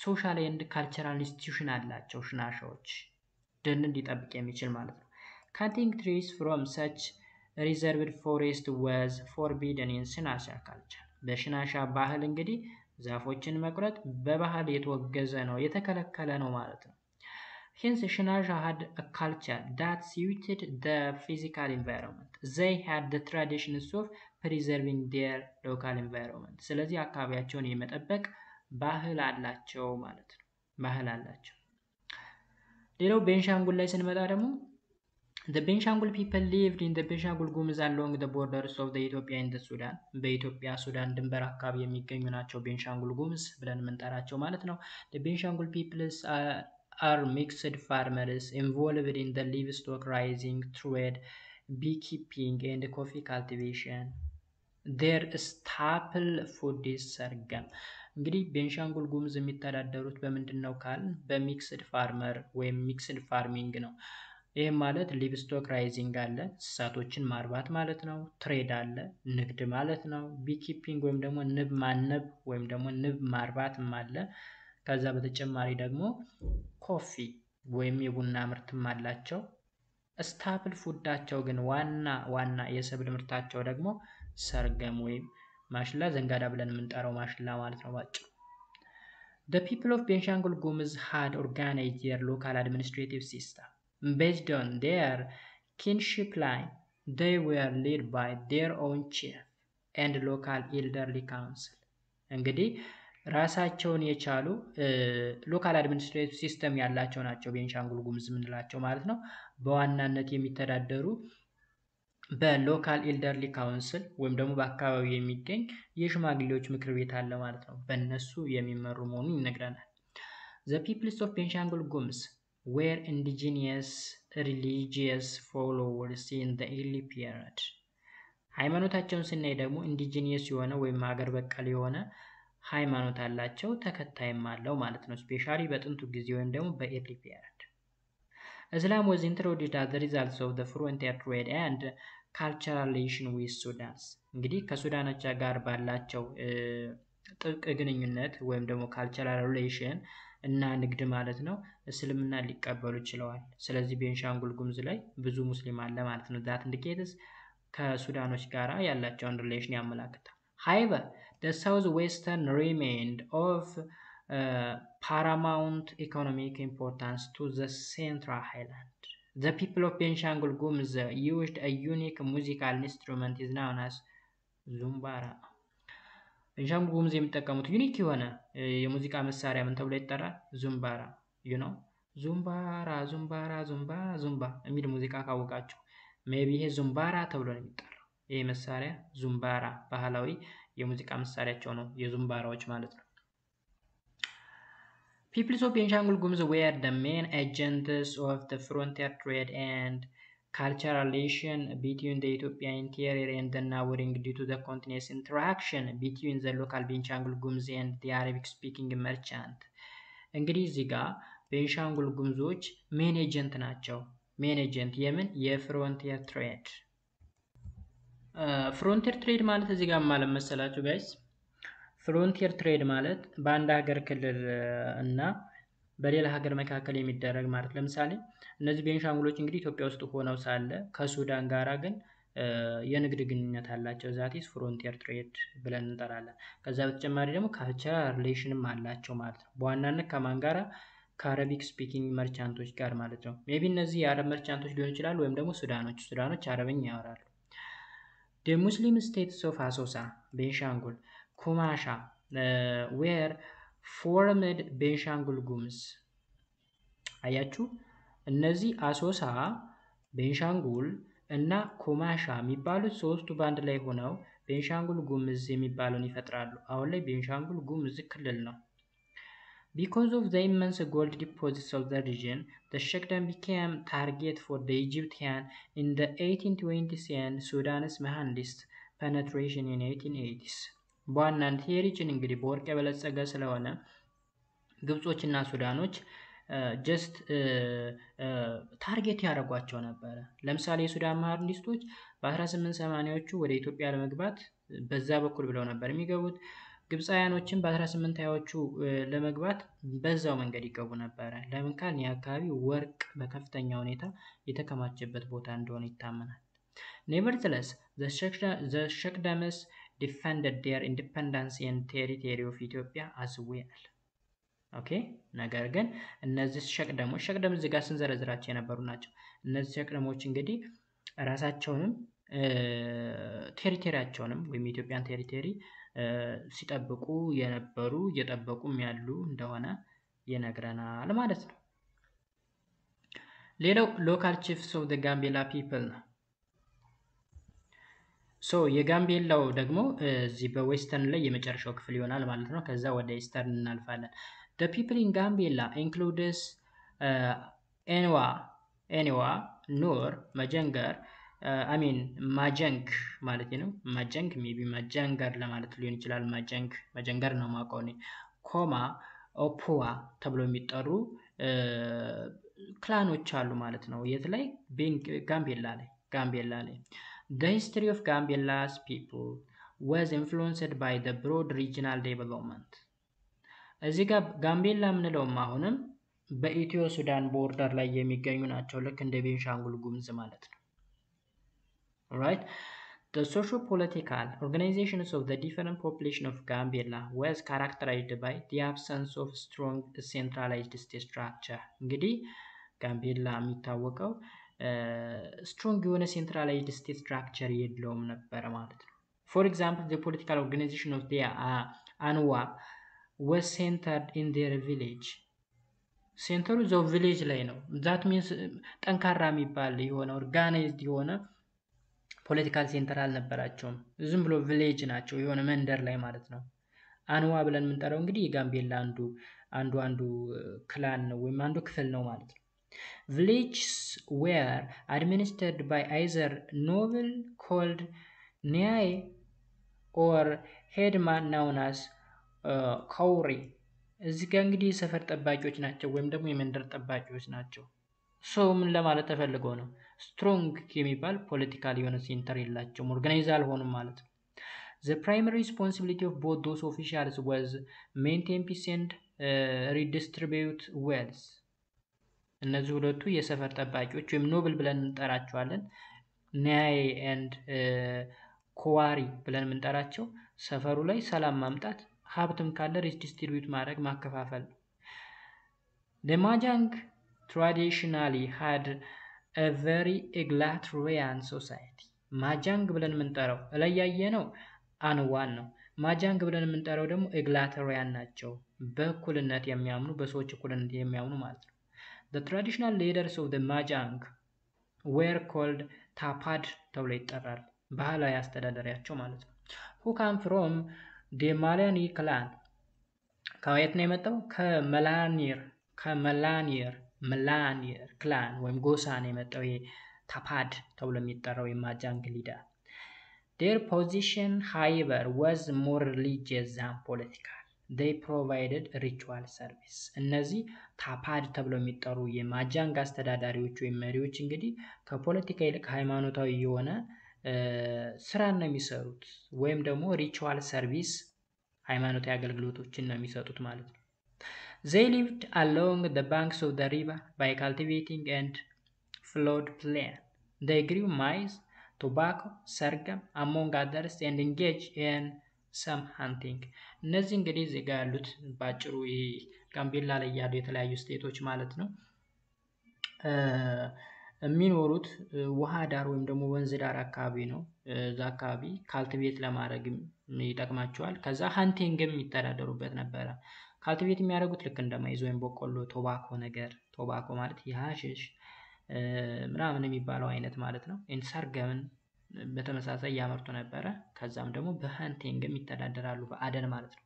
A: ሶሻል ኤንድ ካልቸራል ኢንስቲትዩሽን አላቸው ሽናሻዎች ደን እንዲጠብቅ የሚችል ማለት ነው። ካቲንግ ትሪስ ፍሮም ሰች ሪዘርቭድ ፎሬስት was forbidden in ሽናሻ ካልቸር። በሽናሻ ባህል እንግዲህ ዛፎችን መቁረጥ በባህል የተወገዘ ነው፣ የተከለከለ ነው ማለት ነው። Hence Shinasha had a culture that suited the physical environment. They had the traditions of preserving their local environment. ስለዚህ አካባቢያቸውን የመጠበቅ ባህል አላቸው ማለት ነው። ባህል አላቸው። ሌላው ቤንሻንጉል ላይ ስንመጣ ደግሞ the Benishangul people lived in the Benishangul Gumuz along the borders of the Ethiopia and the Sudan. በኢትዮጵያ ሱዳን ድንበር አካባቢ የሚገኙ ናቸው ቤንሻንጉል ጉሙዝ ብለን የምንጠራቸው ማለት ነው። the Benishangul peoples are mixed farmers involved in the livestock raising, trade, beekeeping and coffee cultivation. their staple food is ሰርገም። እንግዲህ ቤንሻንጉል ጉሙዝ የሚተዳደሩት በምንድን ነው ካል በሚክስድ ፋርመር ወይም ሚክስድ ፋርሚንግ ነው። ይህም ማለት ሊቭስቶክ ራይዚንግ አለ፣ እንስሳቶችን ማርባት ማለት ነው። ትሬድ አለ፣ ንግድ ማለት ነው። ቢኪፒንግ ወይም ደግሞ ንብ ማነብ ወይም ደግሞ ንብ ማርባትም አለ። ከዛ በተጨማሪ ደግሞ ኮፊ ወይም የቡና ምርትም አላቸው። ስታፕል ፉዳቸው ግን ዋና የሰብል ምርታቸው ደግሞ ሰርገም ወይም ማሽላ ዘንጋዳ ብለን የምንጠራው ማሽላ ማለት ነው ባጭሩ። The people of Benishangul Gumuz had organized their local administrative system. Based on their kinship line, they were led by their own chief and local elderly council. እንግዲህ ራሳቸውን የቻሉ ሎካል አድሚኒስትሬቲቭ ሲስተም ያላቸው ናቸው ቤንሻንጉል ጉሙዝ የምንላቸው ማለት ነው። በዋናነት የሚተዳደሩ በሎካል ኤልደርሊ ካውንስል ወይም ደግሞ በአካባቢው የሚገኝ የሽማግሌዎች ምክር ቤት አለ ማለት ነው። በእነሱ የሚመሩ መሆኑን ይነግረናል። The peoples of Benishangul Gumuz were indigenous religious followers in the early period. ሃይማኖታቸውን ስናይ ደግሞ ኢንዲጂኒየስ የሆነ ወይም ሀገር በቀል የሆነ ሃይማኖት አላቸው፣ ተከታይም አለው ማለት ነው። ስፔሻሊ በጥንቱ ጊዜ ወይም ደግሞ በኤርሊ ፒሪየድ። Islam was introduced as the result of the frontier trade and cultural relation with Sudan. እንግዲህ ከሱዳኖች ጋር ባላቸው ጥብቅ ግንኙነት ወይም ደግሞ ካልቸራል ሪሌሽን እና ንግድ ማለት ነው እስልምና ሊቀበሉ ችለዋል። ስለዚህ ቤንሻንጉል ጉሙዝ ላይ ብዙ ሙስሊም አለ ማለት ነው። that indicates ከሱዳኖች ጋር ያላቸውን ሪሌሽን ያመላክታል። However, the southwestern remained of paramount economic importance to the central highland. The people of Benishangul Gumuz used a unique musical instrument is known as zumbara. ቤንሻንጉል ጉሙዝ የሚጠቀሙት ዩኒክ የሆነ የሙዚቃ መሳሪያ ምን ተብሎ ይጠራል? ዙምባራ። ዙምባራ ዙምባራ ዙምባ ዙምባ የሚል ሙዚቃ ካወቃችሁ ሜቢ ይሄ ዙምባራ ተብሎ ነው የሚጠራው። ይሄ መሳሪያ ዙምባራ ባህላዊ የሙዚቃ መሳሪያቸው ነው፣ የዙምባራዎች ማለት ነው። Peoples of Benishangul Gumuz were the main agents of the frontier trade and cultural relation between the Ethiopian interior and the neighboring due to the continuous interaction between the local Benishangul Gumuz and the Arabic speaking merchant. እንግዲህ እዚህ ጋር ቤንሻንጉል ጉሙዞች ሜን ኤጀንት ናቸው። ሜን ኤጀንት የምን የፍሮንቲር ትሬድ። ፍሮንቲር ትሬድ ማለት እዚህ ጋር ማለት መሰላችሁ ጋይስ፣ ፍሮንቲር ትሬድ ማለት በአንድ ሀገር ክልል እና በሌላ ሀገር መካከል የሚደረግ ማለት። ለምሳሌ እነዚህ ቤንሻንጉሎች እንግዲህ ኢትዮጵያ ውስጥ ሆነው ሳለ ከሱዳን ጋራ ግን የንግድ ግንኙነት አላቸው። ዛቲስ ፍሮንቲር ትሬድ ብለን እንጠራለን። ከዛ በተጨማሪ ደግሞ ካልቸራል ሪሌሽንም አላቸው ማለት ነው። በዋናነት ከማን ጋራ? ከአረቢክ ስፒኪንግ መርቻንቶች ጋር ማለት ነው። ሜቢ እነዚህ የአረብ መርቻንቶች ሊሆኑ ይችላሉ፣ ወይም ደግሞ ሱዳኖች አረብኛ ያወራሉ። The Muslim states of Asosa, Benshangul, Kumasha were formed ቤንሻንጉል ጉሙዝ። አያችሁ እነዚህ አሶሳ፣ ቤንሻንጉል እና ኮማሻ የሚባሉት ሶስቱ በአንድ ላይ ሆነው ቤንሻንጉል ጉሙዝ የሚባለውን ይፈጥራሉ። አሁን ላይ ቤንሻንጉል ጉሙዝ ክልል ነው። Because of the immense gold deposits of the region, the Shakdam became target for the Egyptian in the 1820s and Sudan's Mahandist penetration in 1880s. በዋናነት ይህ ሪጅን እንግዲህ በወርቅ የበለጸገ ስለሆነ ግብጾችና ሱዳኖች ጀስት ታርጌት ያደረጓቸው ነበረ። ለምሳሌ የሱዳን መሐንዲስቶች በ1880ዎቹ ወደ ኢትዮጵያ ለመግባት በዛ በኩል ብለው ነበር የሚገቡት። ግብፃውያኖችን በ1820ዎቹ ለመግባት በዛው መንገድ ይገቡ ነበረ። ለምን ካል የአካባቢ ወርቅ በከፍተኛ ሁኔታ የተከማቸበት ቦታ እንደሆነ ይታመናል። Nevertheless, the Shakdamis defended their independence and territory of Ethiopia as well. ኦኬ ነገር ግን እነዚህ ሸቅደም እዚህ ጋር ስንዘረዝራቸው የነበሩ ናቸው። እነዚህ ሸቅደሞች እንግዲህ ራሳቸውንም ቴሪቶሪያቸውንም ወይም የኢትዮጵያን ቴሪቶሪ ሲጠብቁ የነበሩ እየጠበቁም ያሉ እንደሆነ ይነግረናል ማለት ነው። ሌላው ሎካል ቺፍስ ኦፍ ዘ ጋምቤላ ፒፕል ነው። ሶ የጋምቤላው ደግሞ እዚህ በዌስተርን ላይ የመጨረሻው ክፍል ይሆናል ማለት ነው። ከዛ ወደ ኢስተርን እናልፋለን። The people in Gambela includes Enwa, Nur, Majangar, ማጀንግ ማለት ነው። ማጀንግ ሜቢ ማጃንጋር ለማለት ሊሆን ይችላል። ማጀንጋር ነው ማውቀው እኔ። ኮማ ኦፑዋ ተብሎ የሚጠሩ ክላኖች አሉ ማለት ነው። የት ላይ? ጋምቤላ ላይ። The history of Gambela's people was influenced by the broad regional development. እዚህ ጋር ጋምቤላ የምንለውም አሁንም በኢትዮ ሱዳን ቦርደር ላይ የሚገኙ ናቸው። ልክ እንደ ቤንሻንጉል ጉሙዝ ማለት ነው። Right? The socio-political organizations of the different population of Gambela was characterized by the absence of strong centralized state structure. እንግዲህ ጋምቤላ የሚታወቀው ስትሮንግ የሆነ ሴንትራላይዝድ ስቴት ስትራክቸር የለውም ነበረ ማለት ነው። For example, the political organization of the Anwa was centered in their village. ሴንተሩ እዛው ቪሌጅ ላይ ነው። that means ጠንካራ የሚባል የሆነ ኦርጋናይዝድ የሆነ ፖለቲካል ሴንተር አልነበራቸውም። ዝም ብሎ ቪሌጅ ናቸው፣ የሆነ መንደር ላይ ማለት ነው። አንዋ ብለን የምንጠራው እንግዲህ የጋምቤላ አንዱ ክላን ነው ወይም አንዱ ክፍል ነው ማለት ነው። Villages were administered by either noble called Nyai or headman known as Kauri. እዚህ ጋር እንግዲህ የሰፈር ጠባቂዎች ናቸው ወይም ደግሞ የመንደር ጠባቂዎች ናቸው። ሶ ምን ለማለት ተፈልገው ነው? ስትሮንግ የሚባል ፖለቲካል የሆነ ሴንተር የላቸውም፣ ኦርጋናይዝ አልሆኑም ማለት ነው። The primary responsibility of both those officials was maintain peace and redistribute wealth. እነዚህ ሁለቱ የሰፈር ጠባቂዎች ወይም ኖብል ብለን እንጠራቸዋለን። ኒያይ ኤንድ ኮዋሪ ብለን የምንጠራቸው ሰፈሩ ላይ ሰላም ማምጣት፣ ሀብትም ካለ ሪዲስትሪቢዩት ማድረግ ማከፋፈል ነው። The Majang traditionally had a very egalitarian society. ማጃንግ ብለን የምንጠራው ላይ ያየነው አንዋን ነው። ማጃንግ ብለን የምንጠራው ደግሞ ኤግላተሪያን ናቸው። በእኩልነት የሚያምኑ፣ በሰዎች እኩልነት የሚያምኑ ማለት ነው። The traditional leaders of the Majang were called ታፓድ ተብሎ ይጠራል። ባህላዊ አስተዳዳሪያቸው ማለት ነው። Who come from the Malani clan. ከየት ነው የመጣው? ከመላኒር ክላን ወይም ጎሳ ነው የመጣው። ይሄ ታፓድ ተብሎ የሚጠራው የማጃንግ ሊደር። Their position, however, was more religious than political. They provided ritual service. እነዚህ ታፓድ ተብሎ የሚጠሩ የማጃንግ አስተዳዳሪዎች ወይም መሪዎች እንግዲህ ከፖለቲካ ይልቅ ሃይማኖታዊ የሆነ ስራን ነው የሚሰሩት፣ ወይም ደግሞ ሪቹዋል ሰርቪስ ሃይማኖታዊ አገልግሎቶችን ነው የሚሰጡት ማለት ነው። They lived along the banks of the river by cultivating and flood plain. They grew maize, tobacco, sorghum, among others, and engaged in some hunting እነዚህ እንግዲህ እዚህ ጋር ያሉት ባጭሩ ይሄ ጋምቤላ ላይ ያሉ የተለያዩ ስቴቶች ማለት ነው የሚኖሩት ውሃ ዳር ወይም ደግሞ ወንዝ ዳር አካባቢ ነው። እዛ አካባቢ ካልቲቬት ለማድረግም ይጠቅማቸዋል። ከዛ ሃንቲንግም የሚተዳደሩበት ነበረ። ካልቲቬት የሚያደርጉት ልክ እንደ ማይዝ ወይም በቆሎ፣ ቶባኮ ነገር ቶባኮ ማለት የሐሺሽ ምናምን የሚባለው አይነት ማለት ነው። ሰርገምን በተመሳሳይ ያመርቱ ነበረ። ከዛም ደግሞ በሃንቲንግም ይተዳደራሉ በአደን ማለት ነው።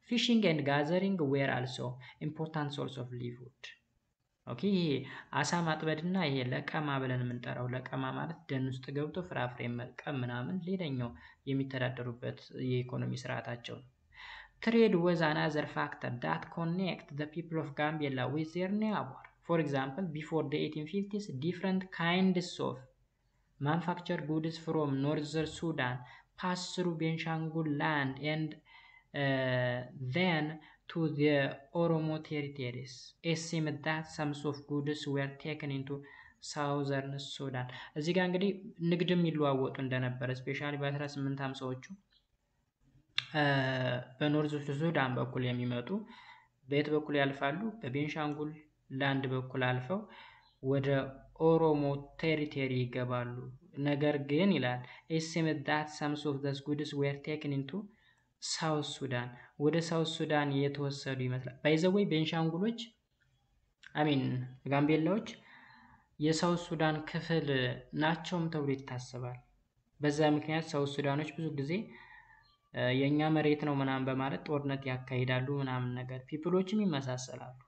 A: ፊሽንግ ኤንድ ጋዘሪንግ ዌር አልሶ ኢምፖርታንት ሶርስ ኦፍ ሊቭውድ ኦኬ። ይሄ አሳ ማጥመድና ይሄ ለቀማ ብለን የምንጠራው ለቀማ ማለት ደን ውስጥ ገብቶ ፍራፍሬ መልቀም ምናምን ሌላኛው የሚተዳደሩበት የኢኮኖሚ ስርዓታቸው ነው። ትሬድ was another factor that connect the people of Gambia with their neighbor. For example, before the 1850s, different kinds of manufactured goods from northern Sudan passed through Benshangul land and then to the Oromo territories. It seemed that some of goods were taken into southern Sudan. እዚህ ጋር እንግዲህ ንግድም ይለዋወጡ እንደነበረ ስፔሻሊ በ1850ዎቹ በኖርዝ ሱዳን በኩል የሚመጡ በየት በኩል ያልፋሉ? በቤንሻንጉል ላንድ በኩል አልፈው ወደ ኦሮሞ ቴሪቶሪ ይገባሉ። ነገር ግን ይላል it seemed that some of those goods were taken into ሳውት ሱዳን ወደ ሳውት ሱዳን የተወሰዱ ይመስላል። ባይዘወይ ቤንሻንጉሎች ጋምቤላዎች የሳውት ሱዳን ክፍል ናቸውም ተብሎ ይታሰባል። በዛ ምክንያት ሳውት ሱዳኖች ብዙ ጊዜ የኛ መሬት ነው ምናምን በማለት ጦርነት ያካሂዳሉ ምናምን ነገር። ፒፕሎችም ይመሳሰላሉ።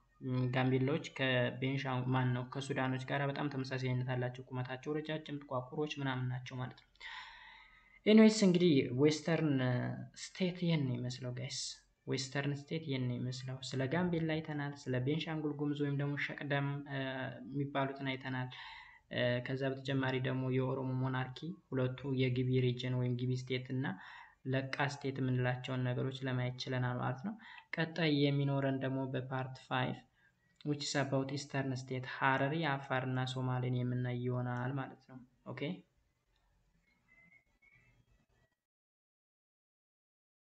A: ጋምቤላዎች ከሱዳኖች ጋር በጣም ተመሳሳይነት አላቸው። ቁመታቸው ረጃጅም ጥቋቁሮች ምናምን ናቸው ማለት ነው። ኤኒዌይስ እንግዲህ ዌስተርን ስቴት ይሄን ነው የሚመስለው ጋይስ። ዌስተርን ስቴት ይሄን ነው የሚመስለው። ስለ ጋምቤላ አይተናል። ስለ ቤንሻንጉል ጉሙዝ ወይም ደግሞ ሸቅደም የሚባሉትን አይተናል። ከዛ በተጨማሪ ደግሞ የኦሮሞ ሞናርኪ ሁለቱ የጊቢ ሪጅን ወይም ጊቢ ስቴት እና ለቃ ስቴት የምንላቸውን ነገሮች ለማየት ችለናል ማለት ነው። ቀጣይ የሚኖረን ደግሞ በፓርት 5 which is about eastern state ሀረሪ፣ አፋር እና ሶማሌን የምናይ ይሆናል ማለት ነው። ኦኬ